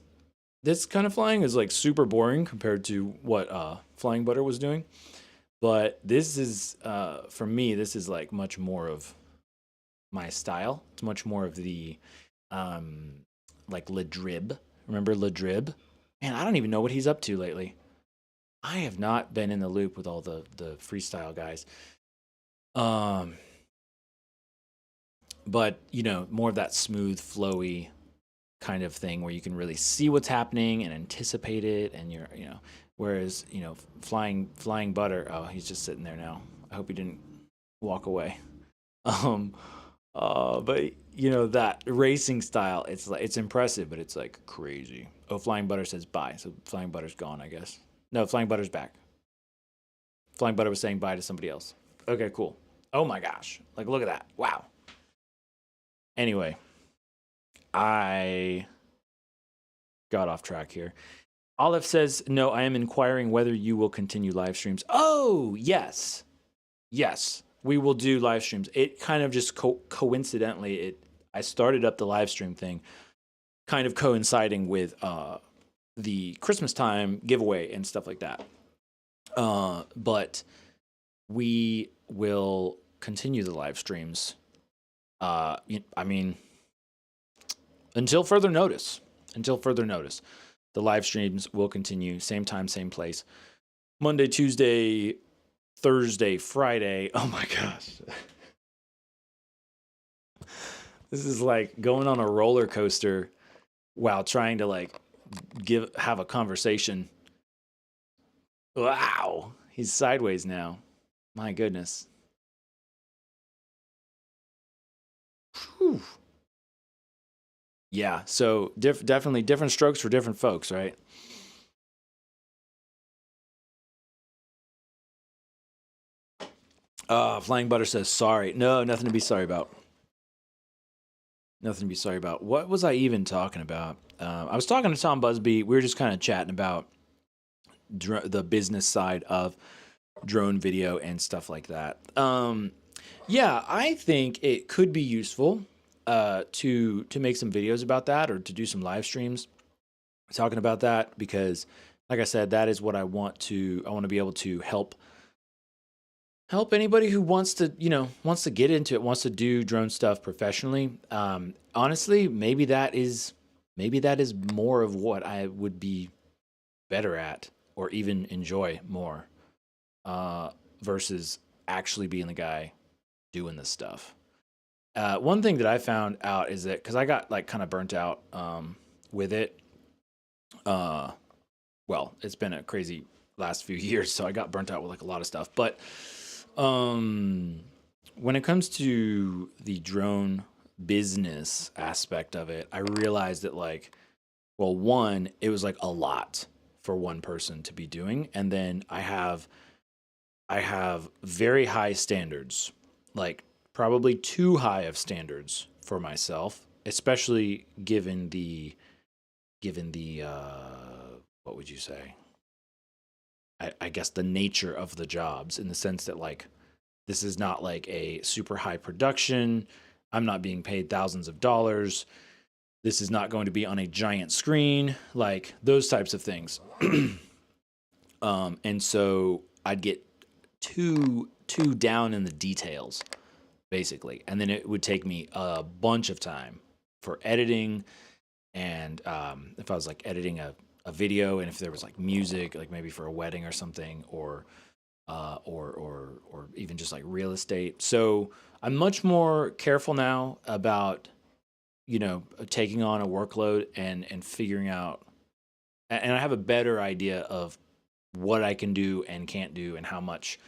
kind of flying is like super boring compared to what Flying Butter was doing. But this is, for me, this is like much more of my style. It's much more of the, like Ladrib. Remember Ladrib? Man, I don't even know what he's up to lately. I have not been in the loop with all the freestyle guys. But, you know, more of that smooth, flowy kind of thing where you can really see what's happening and anticipate it. And you're, you know, whereas, you know, flying Butter, oh, he's just sitting there now. I hope he didn't walk away. But you know, that racing style, it's like, it's impressive, but it's like crazy. Oh, Flying Butter says bye. So Flying Butter's gone, I guess. No, Flying Butter's back. Flying Butter was saying bye to somebody else. Okay, cool. Oh my gosh. Like, look at that. Wow. Anyway, I got off track here. Olive says, no, I am inquiring whether you will continue live streams. Oh, yes. Yes, we will do live streams. It kind of just coincidentally, I started up the live stream thing kind of coinciding with the Christmas time giveaway and stuff like that. But we will continue the live streams. I mean, until further notice. The live streams will continue. Same time, same place. Monday, Tuesday, Thursday, Friday. Oh my gosh. This is like going on a roller coaster while trying to like have a conversation. Wow. He's sideways now. My goodness. Whew. Yeah, so definitely different strokes for different folks, right? Flying Butter says, sorry. No, nothing to be sorry about. Nothing to be sorry about. What was I even talking about? I was talking to Tom Busby. We were just kind of chatting about the business side of drone video and stuff like that. Yeah, I think it could be useful to make some videos about that or to do some live streams talking about that because, like I said, that is what I want to be able to help anybody who wants to get into it, wants to do drone stuff professionally. Honestly, maybe that is more of what I would be better at or even enjoy more versus actually being the guy doing this stuff. One thing that I found out is that because I got like kind of burnt out with it. Well, it's been a crazy last few years, so I got burnt out with like a lot of stuff. But when it comes to the drone business aspect of it, I realized that like, well, one, it was like a lot for one person to be doing, and then I have very high standards, like probably too high of standards for myself, especially given the what would you say? I guess the nature of the jobs, in the sense that like this is not like a super high production. I'm not being paid thousands of dollars. This is not going to be on a giant screen, like those types of things. And so I'd get too down in the details, basically, and then it would take me a bunch of time for editing. And if I was like editing a video, and if there was like music, like maybe for a wedding or something, or even just like real estate. So I'm much more careful now about taking on a workload and figuring out, and I have a better idea of what I can do and can't do, and how much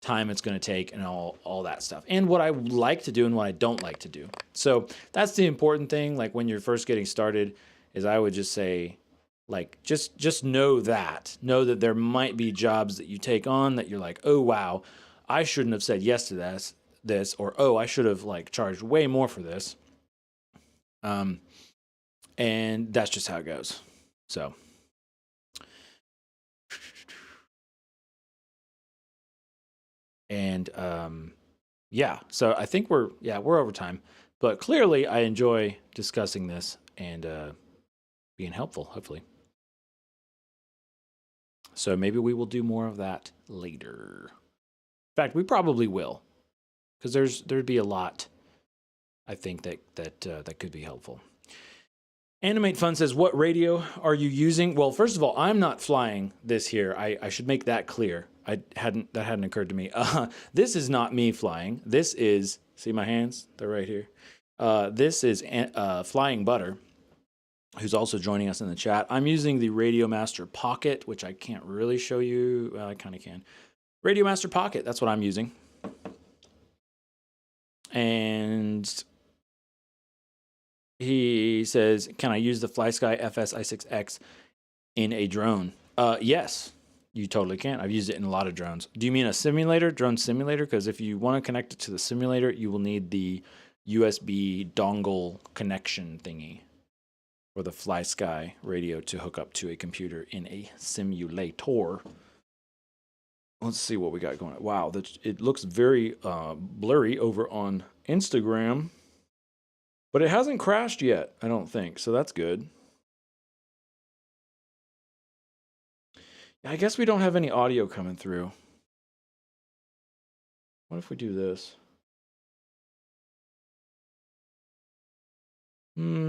time it's going to take, and all that stuff, and what I like to do and what I don't like to do. So that's the important thing. Like when you're first getting started, is I would just say, like, just know that there might be jobs that you take on that you're like, oh wow, I shouldn't have said yes to this, or oh, I should have like charged way more for this. And that's just how it goes. So and yeah, so I think we're over time, but clearly I enjoy discussing this and being helpful, hopefully. So maybe we will do more of that later. In fact, we probably will, because there'd be a lot, I think, that could be helpful. Animate Fun says, what radio are you using? Well, first of all, I'm not flying this here. I should make that clear. That hadn't occurred to me. This is not me flying. This is, see my hands? They're right here. This is Flying Butter, who's also joining us in the chat. I'm using the Radio Master Pocket, which I can't really show you. Well, I kind of can. Radio Master Pocket, that's what I'm using. And he says, can I use the FlySky FS i6X in a drone? Yes, you totally can. I've used it in a lot of drones. Do you mean a simulator, drone simulator? Because if you want to connect it to the simulator, you will need the USB dongle connection thingy for the FlySky radio to hook up to a computer in a simulator. Let's see what we got going on. Wow, it looks very blurry over on Instagram, but it hasn't crashed yet, I don't think, so that's good. I guess we don't have any audio coming through. What if we do this?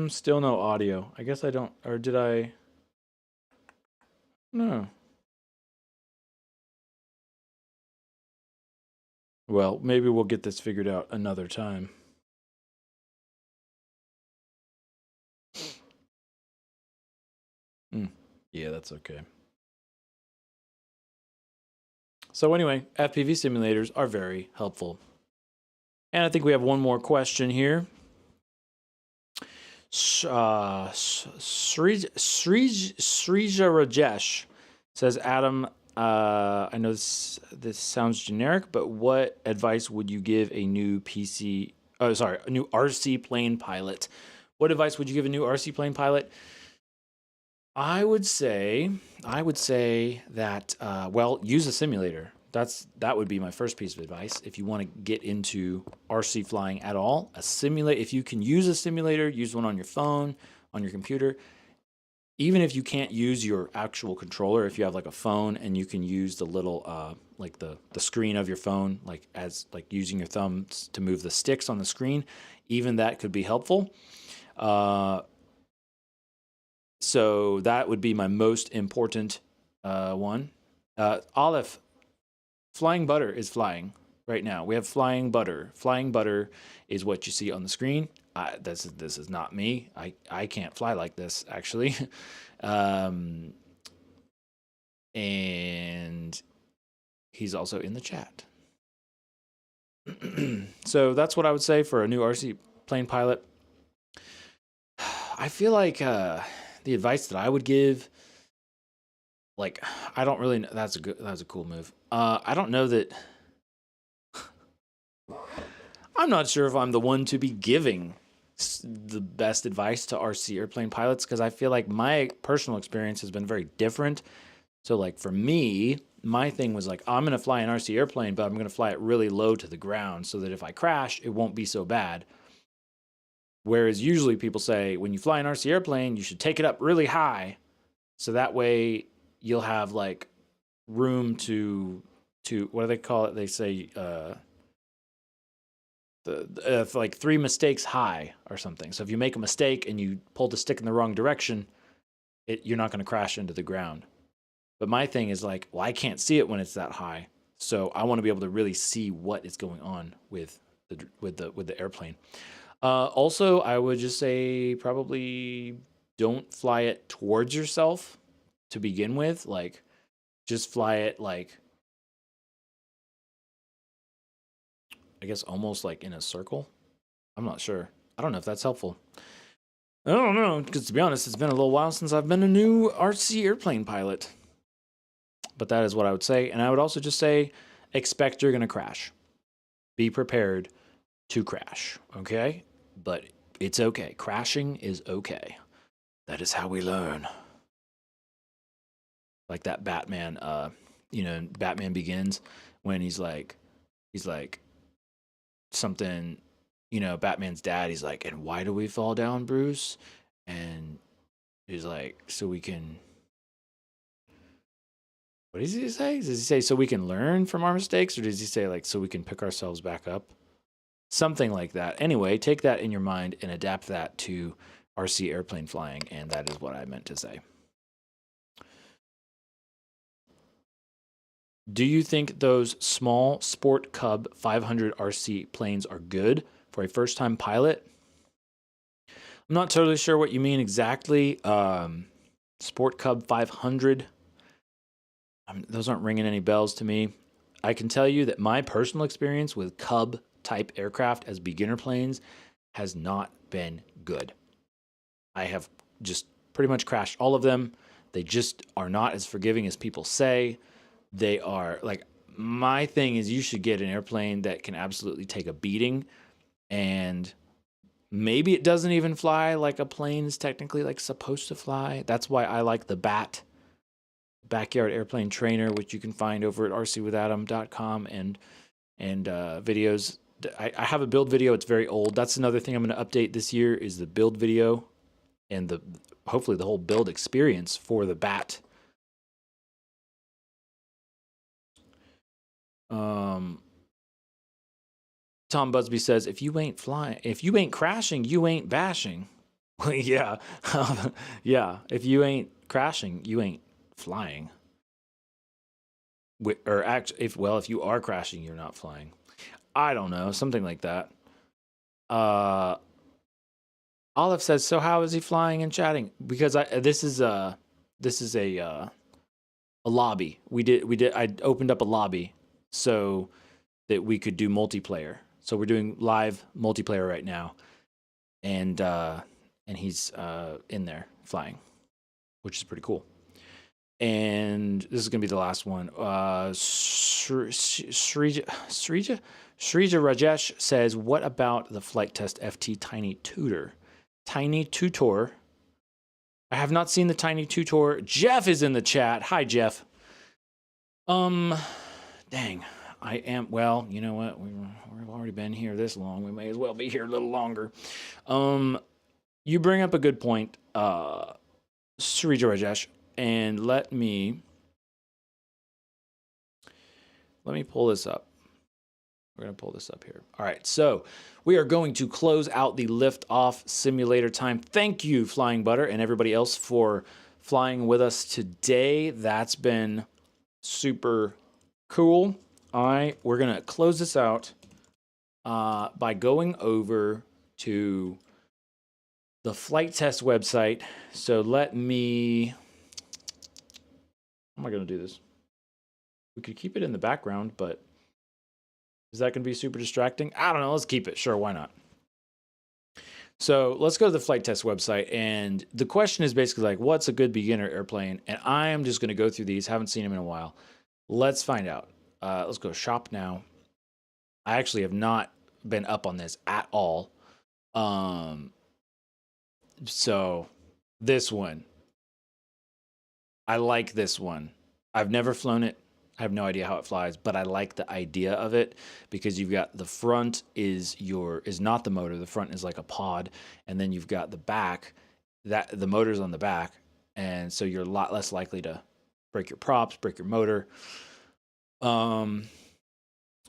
Still no audio. I guess I don't, or did I? No. Well, maybe we'll get this figured out another time. Yeah, that's okay. So anyway, FPV simulators are very helpful. And I think we have one more question here. Srija Rajesh says, Adam, I know this sounds generic, but what advice would you give a new a new RC plane pilot? What advice would you give a new RC plane pilot? I would say that, well, use a simulator. That would be my first piece of advice. If you want to get into RC flying at all, if you can use a simulator, use one on your phone, on your computer. Even if you can't use your actual controller, if you have like a phone and you can use the little like the screen of your phone, like using your thumbs to move the sticks on the screen, even that could be helpful. So that would be my most important one. Aleph, Flying Butter is flying right now. We have Flying Butter. Flying Butter is what you see on the screen. This is not me. I can't fly like this, actually. And he's also in the chat. So that's what I would say for a new RC plane pilot. I feel like the advice that I would give, like, I don't really know. That's a cool move. I don't know that. I'm not sure if I'm the one to be giving the best advice to RC airplane pilots, because I feel like my personal experience has been very different. So like for me, my thing was like, I'm going to fly an RC airplane, but I'm going to fly it really low to the ground so that if I crash, it won't be so bad. Whereas usually people say when you fly an RC airplane, you should take it up really high. So that way you'll have like room to what do they call it? They say like 3 mistakes high or something. So if you make a mistake and you pull the stick in the wrong direction, you're not going to crash into the ground. But my thing is like, well, I can't see it when it's that high. So I want to be able to really see what is going on with the airplane. Also, I would just say probably don't fly it towards yourself to begin with. Like, just fly it like, I guess almost like in a circle. I'm not sure. I don't know if that's helpful. I don't know, because to be honest, it's been a little while since I've been a new RC airplane pilot. But that is what I would say. And I would also just say, expect you're going to crash. Be prepared to crash, okay? But it's okay. Crashing is okay. That is how we learn. Like that Batman, Batman Begins, when he's like something, Batman's dad, he's like, and why do we fall down, Bruce? And he's like, so we can, what does he say? Does he say so we can learn from our mistakes? Or does he say like, so we can pick ourselves back up? Something like that. Anyway, take that in your mind and adapt that to RC airplane flying. And that is what I meant to say. Do you think those small Sport Cub 500 RC planes are good for a first-time pilot? I'm not totally sure what you mean exactly. Sport Cub 500. Those aren't ringing any bells to me. I can tell you that my personal experience with Cub-type aircraft as beginner planes has not been good. I have just pretty much crashed all of them. They just are not as forgiving as people say. They are like, my thing is you should get an airplane that can absolutely take a beating, and maybe it doesn't even fly like a plane is technically like supposed to fly. That's why I like the BAT, Backyard Airplane Trainer, which you can find over at RCwithAdam.com and videos. I have a build video. It's very old. That's another thing I'm going to update this year is the build video and hopefully the whole build experience for the BAT. Tom Busby says, if you ain't crashing, you ain't bashing. Well, yeah. Yeah. If you ain't crashing, you ain't flying. If you are crashing, you're not flying. I don't know. Something like that. Olive says, so how is he flying and chatting? Because this is a lobby. I opened up a lobby so that we could do multiplayer. So we're doing live multiplayer right now, and he's in there flying, which is pretty cool. And this is gonna be the last one. Srija Rajesh says, "What about the Flight Test FT Tiny Tutor? Tiny Tutor. I have not seen the Tiny Tutor. Jeff is in the chat. Hi, Jeff. Dang." I am, well, you know what? We've already been here this long. We may as well be here a little longer. You bring up a good point, Srija Rajesh, and let me pull this up. We're going to pull this up here. All right, so we are going to close out the liftoff simulator time. Thank you, Flying Butter, and everybody else for flying with us today. That's been super cool. We're going to close this out by going over to the flight test website. So how am I going to do this? We could keep it in the background, but is that going to be super distracting? I don't know. Let's keep it. Sure, why not? So let's go to the flight test website. And the question is basically like, what's a good beginner airplane? And I am just going to go through these. Haven't seen them in a while. Let's find out. Let's go shop now. I actually have not been up on this at all. So this one, I like this one. I've never flown it. I have no idea how it flies, but I like the idea of it because you've got the front is not the motor. The front is like a pod, and then you've got the back that the motor's on the back, and so you're a lot less likely to break your props, break your motor.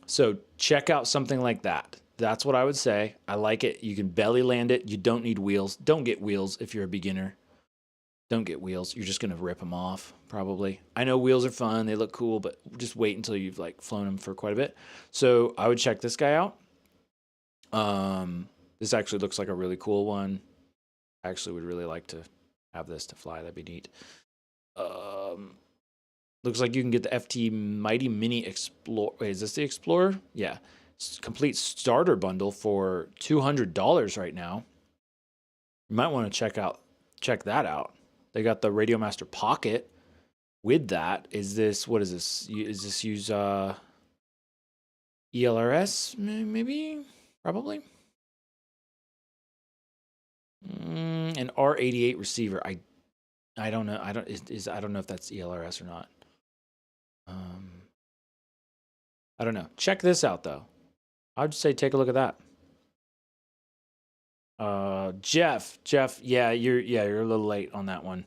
So check out something like that. That's what I would say. I like it. You can belly land it. You don't need wheels. Don't get wheels if you're a beginner. Don't get wheels. You're just going to rip them off, probably. I know wheels are fun. They look cool, but just wait until you've like flown them for quite a bit. So I would check this guy out. This actually looks like a really cool one. I actually would really like to have this to fly. That'd be neat. Looks like you can get the FT Mighty Mini Explorer. Wait, is this the Explorer? Yeah. Complete starter bundle for $200 right now. You might want to check that out. They got the Radiomaster Pocket with that. Is this, what is this? Is this use ELRS? Maybe? Probably? An R88 receiver. I don't know. I don't know if that's ELRS or not. I don't know. Check this out though. I'd just say take a look at that. Jeff, yeah, you're a little late on that one.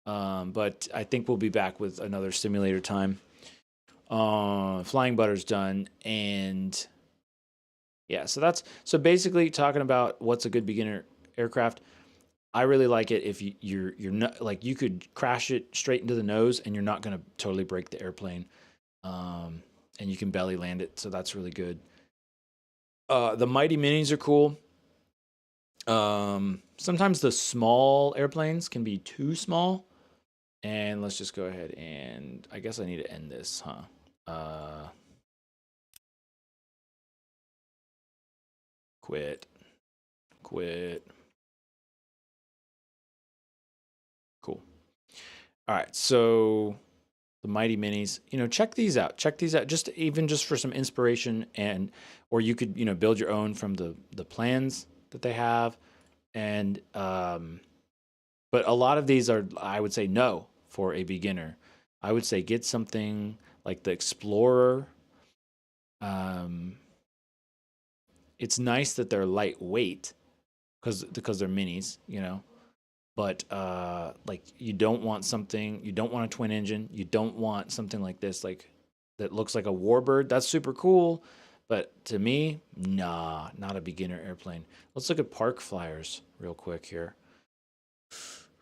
But I think we'll be back with another simulator time. Flying Butter's done, and yeah, so basically talking about what's a good beginner aircraft. I really like it if you're not like you could crash it straight into the nose and you're not going to totally break the airplane. And you can belly land it, so that's really good. The Mighty Minis are cool. Sometimes the small airplanes can be too small. And let's just go ahead and I guess I need to end this, huh? Quit. Cool. All right, so the Mighty Minis, check these out. Just for some inspiration, or you could, build your own from the plans that they have. And but a lot of these are, I would say, no for a beginner. I would say get something like the Explorer. It's nice that they're lightweight because they're minis, But like you don't want a twin engine. You don't want something like this, like that looks like a Warbird. That's super cool, but to me, nah, not a beginner airplane. Let's look at park flyers real quick here.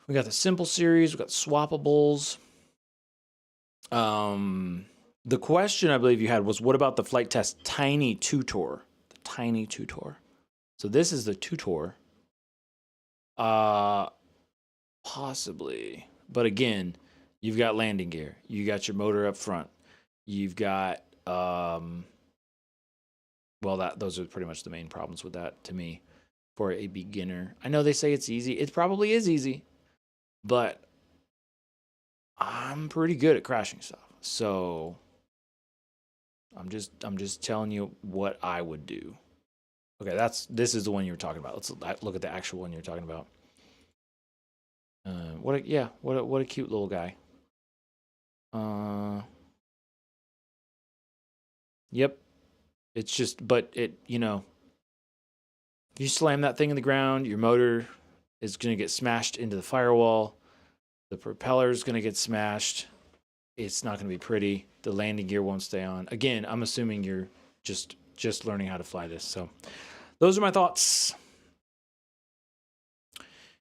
We got the Simple Series. We got swappables. The question I believe you had was, what about the Flight Test Tiny Tutor? The Tiny Tutor. So this is the Tutor. Possibly, but again, you've got landing gear. You got your motor up front. You've got those are pretty much the main problems with that to me for a beginner. I know they say it's easy. It probably is easy, but I'm pretty good at crashing stuff. So I'm just telling you what I would do. Okay, this is the one you were talking about. Let's look at the actual one you were talking about. What a cute little guy. Yep. It's just, but it, if you slam that thing in the ground, your motor is going to get smashed into the firewall. The propeller is going to get smashed. It's not going to be pretty. The landing gear won't stay on. Again, I'm assuming you're just learning how to fly this. So those are my thoughts.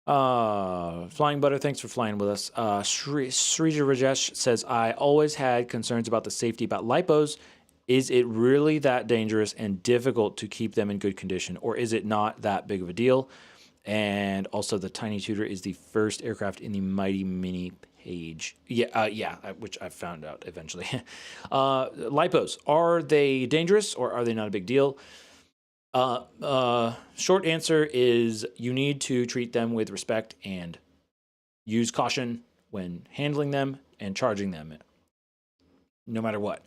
Flying Butter, thanks for flying with us. Srija Rajesh says, I always had concerns about the safety about lipos. Is it really that dangerous and difficult to keep them in good condition, or is it not that big of a deal? And also, the Tiny Tutor is the first aircraft in the Mighty Mini page. Which I found out eventually. Lipos, are they dangerous or are they not a big deal? Short answer is you need to treat them with respect and use caution when handling them and charging them, no matter what.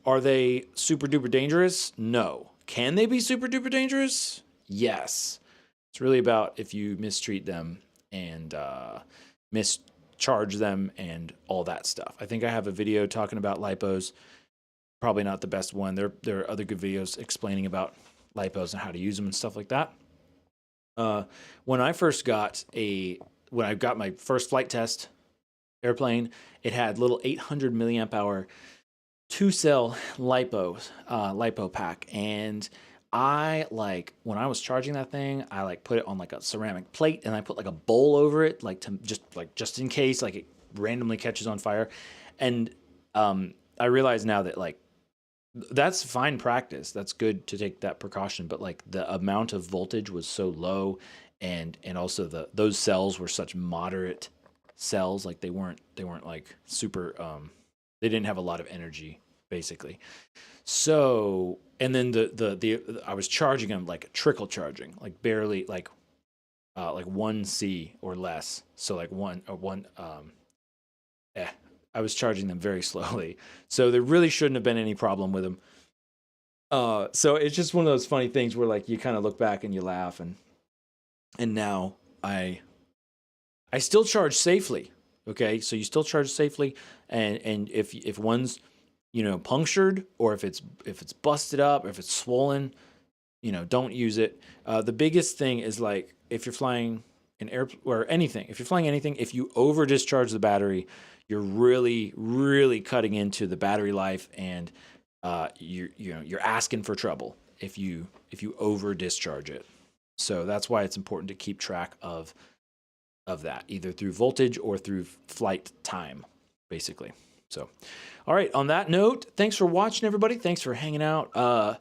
Are they super duper dangerous? No. Can they be super duper dangerous? Yes. It's really about if you mistreat them and mischarge them and all that stuff. I think I have a video talking about lipos. Probably not the best one. There are other good videos explaining about lipos and how to use them and stuff like that. When I got my first flight test airplane, it had little 800 milliamp hour 2-cell lipo pack, and I when I was charging that thing, I put it on a ceramic plate and I put a bowl over it, just in case it randomly catches on fire. And I realize now that that's fine practice. That's good to take that precaution, but the amount of voltage was so low, and also those cells were such moderate cells, they weren't super they didn't have a lot of energy basically. So, and then I was charging them trickle charging, barely 1C or less. So I was charging them very slowly. So there really shouldn't have been any problem with them. So it's just one of those funny things where you kind of look back and you laugh, and now I still charge safely. Okay, so you still charge safely, and if one's punctured, or if it's busted up, or if it's swollen, don't use it. The biggest thing is if you're flying an air or anything, if you over discharge the battery, you're really, really cutting into the battery life, and you're asking for trouble if you over discharge it. So that's why it's important to keep track of that, either through voltage or through flight time, basically. So, all right, on that note, thanks for watching, everybody. Thanks for hanging out.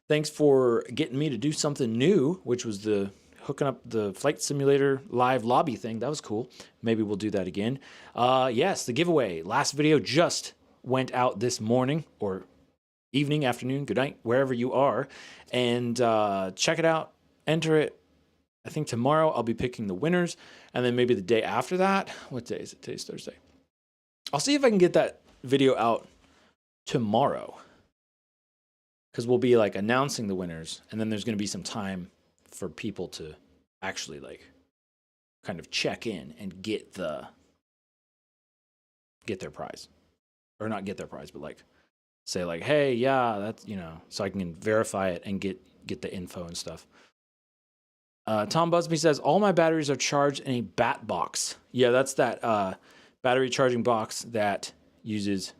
Thanks for getting me to do something new, which was the hooking up the flight simulator live lobby thing. That was cool. Maybe we'll do that again. Yes, the giveaway. Last video just went out this morning, or evening, afternoon, good night, wherever you are. And check it out. Enter it. I think tomorrow I'll be picking the winners. And then maybe the day after that. What day is it? Today's Thursday. I'll see if I can get that video out tomorrow, because we'll be announcing the winners, and then there's going to be some time for people to actually kind of check in and get their prize, or not get their prize, but say hey, yeah, that's, so I can verify it and get the info and stuff. Tom Busby says, all my batteries are charged in a bat box. Yeah, that's that battery charging box that uses,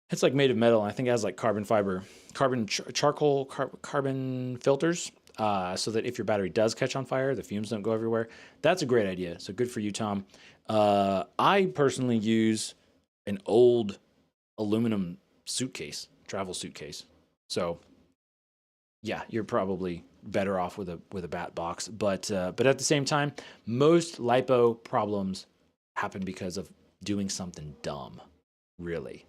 it's made of metal, and I think it has carbon fiber, charcoal, carbon filters, so that if your battery does catch on fire, the fumes don't go everywhere. That's a great idea. So good for you, Tom. I personally use an old aluminum travel suitcase. So yeah, you're probably better off with a bat box, but at the same time, most lipo problems happen because of doing something dumb, really.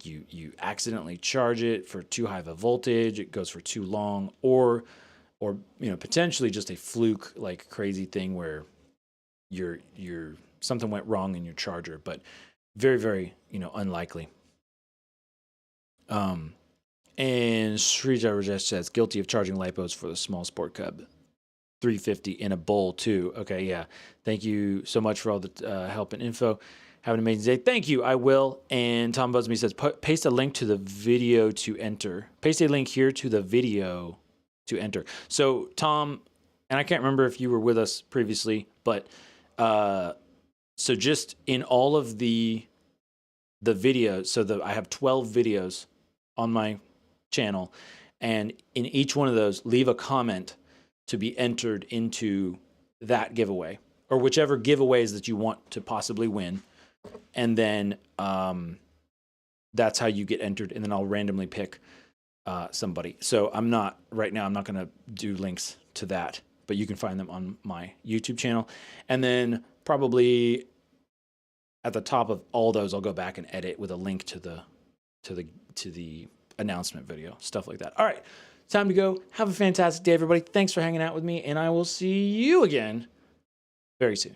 You accidentally charge it for too high of a voltage, it goes for too long, or potentially just a fluke, crazy thing where something went wrong in your charger, but very, very, unlikely. And Srija Rajesh says, guilty of charging lipos for the small Sport Cub 350 in a bowl too. Okay, yeah. Thank you so much for all the help and info. Have an amazing day. Thank you. I will. And Tom Busby says, paste a link to the video to enter. Paste a link here to the video to enter. So Tom, and I can't remember if you were with us previously, but so just in all of the videos, so I have 12 videos on my channel, and in each one of those, leave a comment to be entered into that giveaway, or whichever giveaways that you want to possibly win. And then that's how you get entered, and then I'll randomly pick somebody. So right now I'm not going to do links to that, but you can find them on my YouTube channel. And then probably at the top of all those, I'll go back and edit with a link to the announcement video, stuff like that. All right, time to go. Have a fantastic day, everybody. Thanks for hanging out with me, and I will see you again very soon.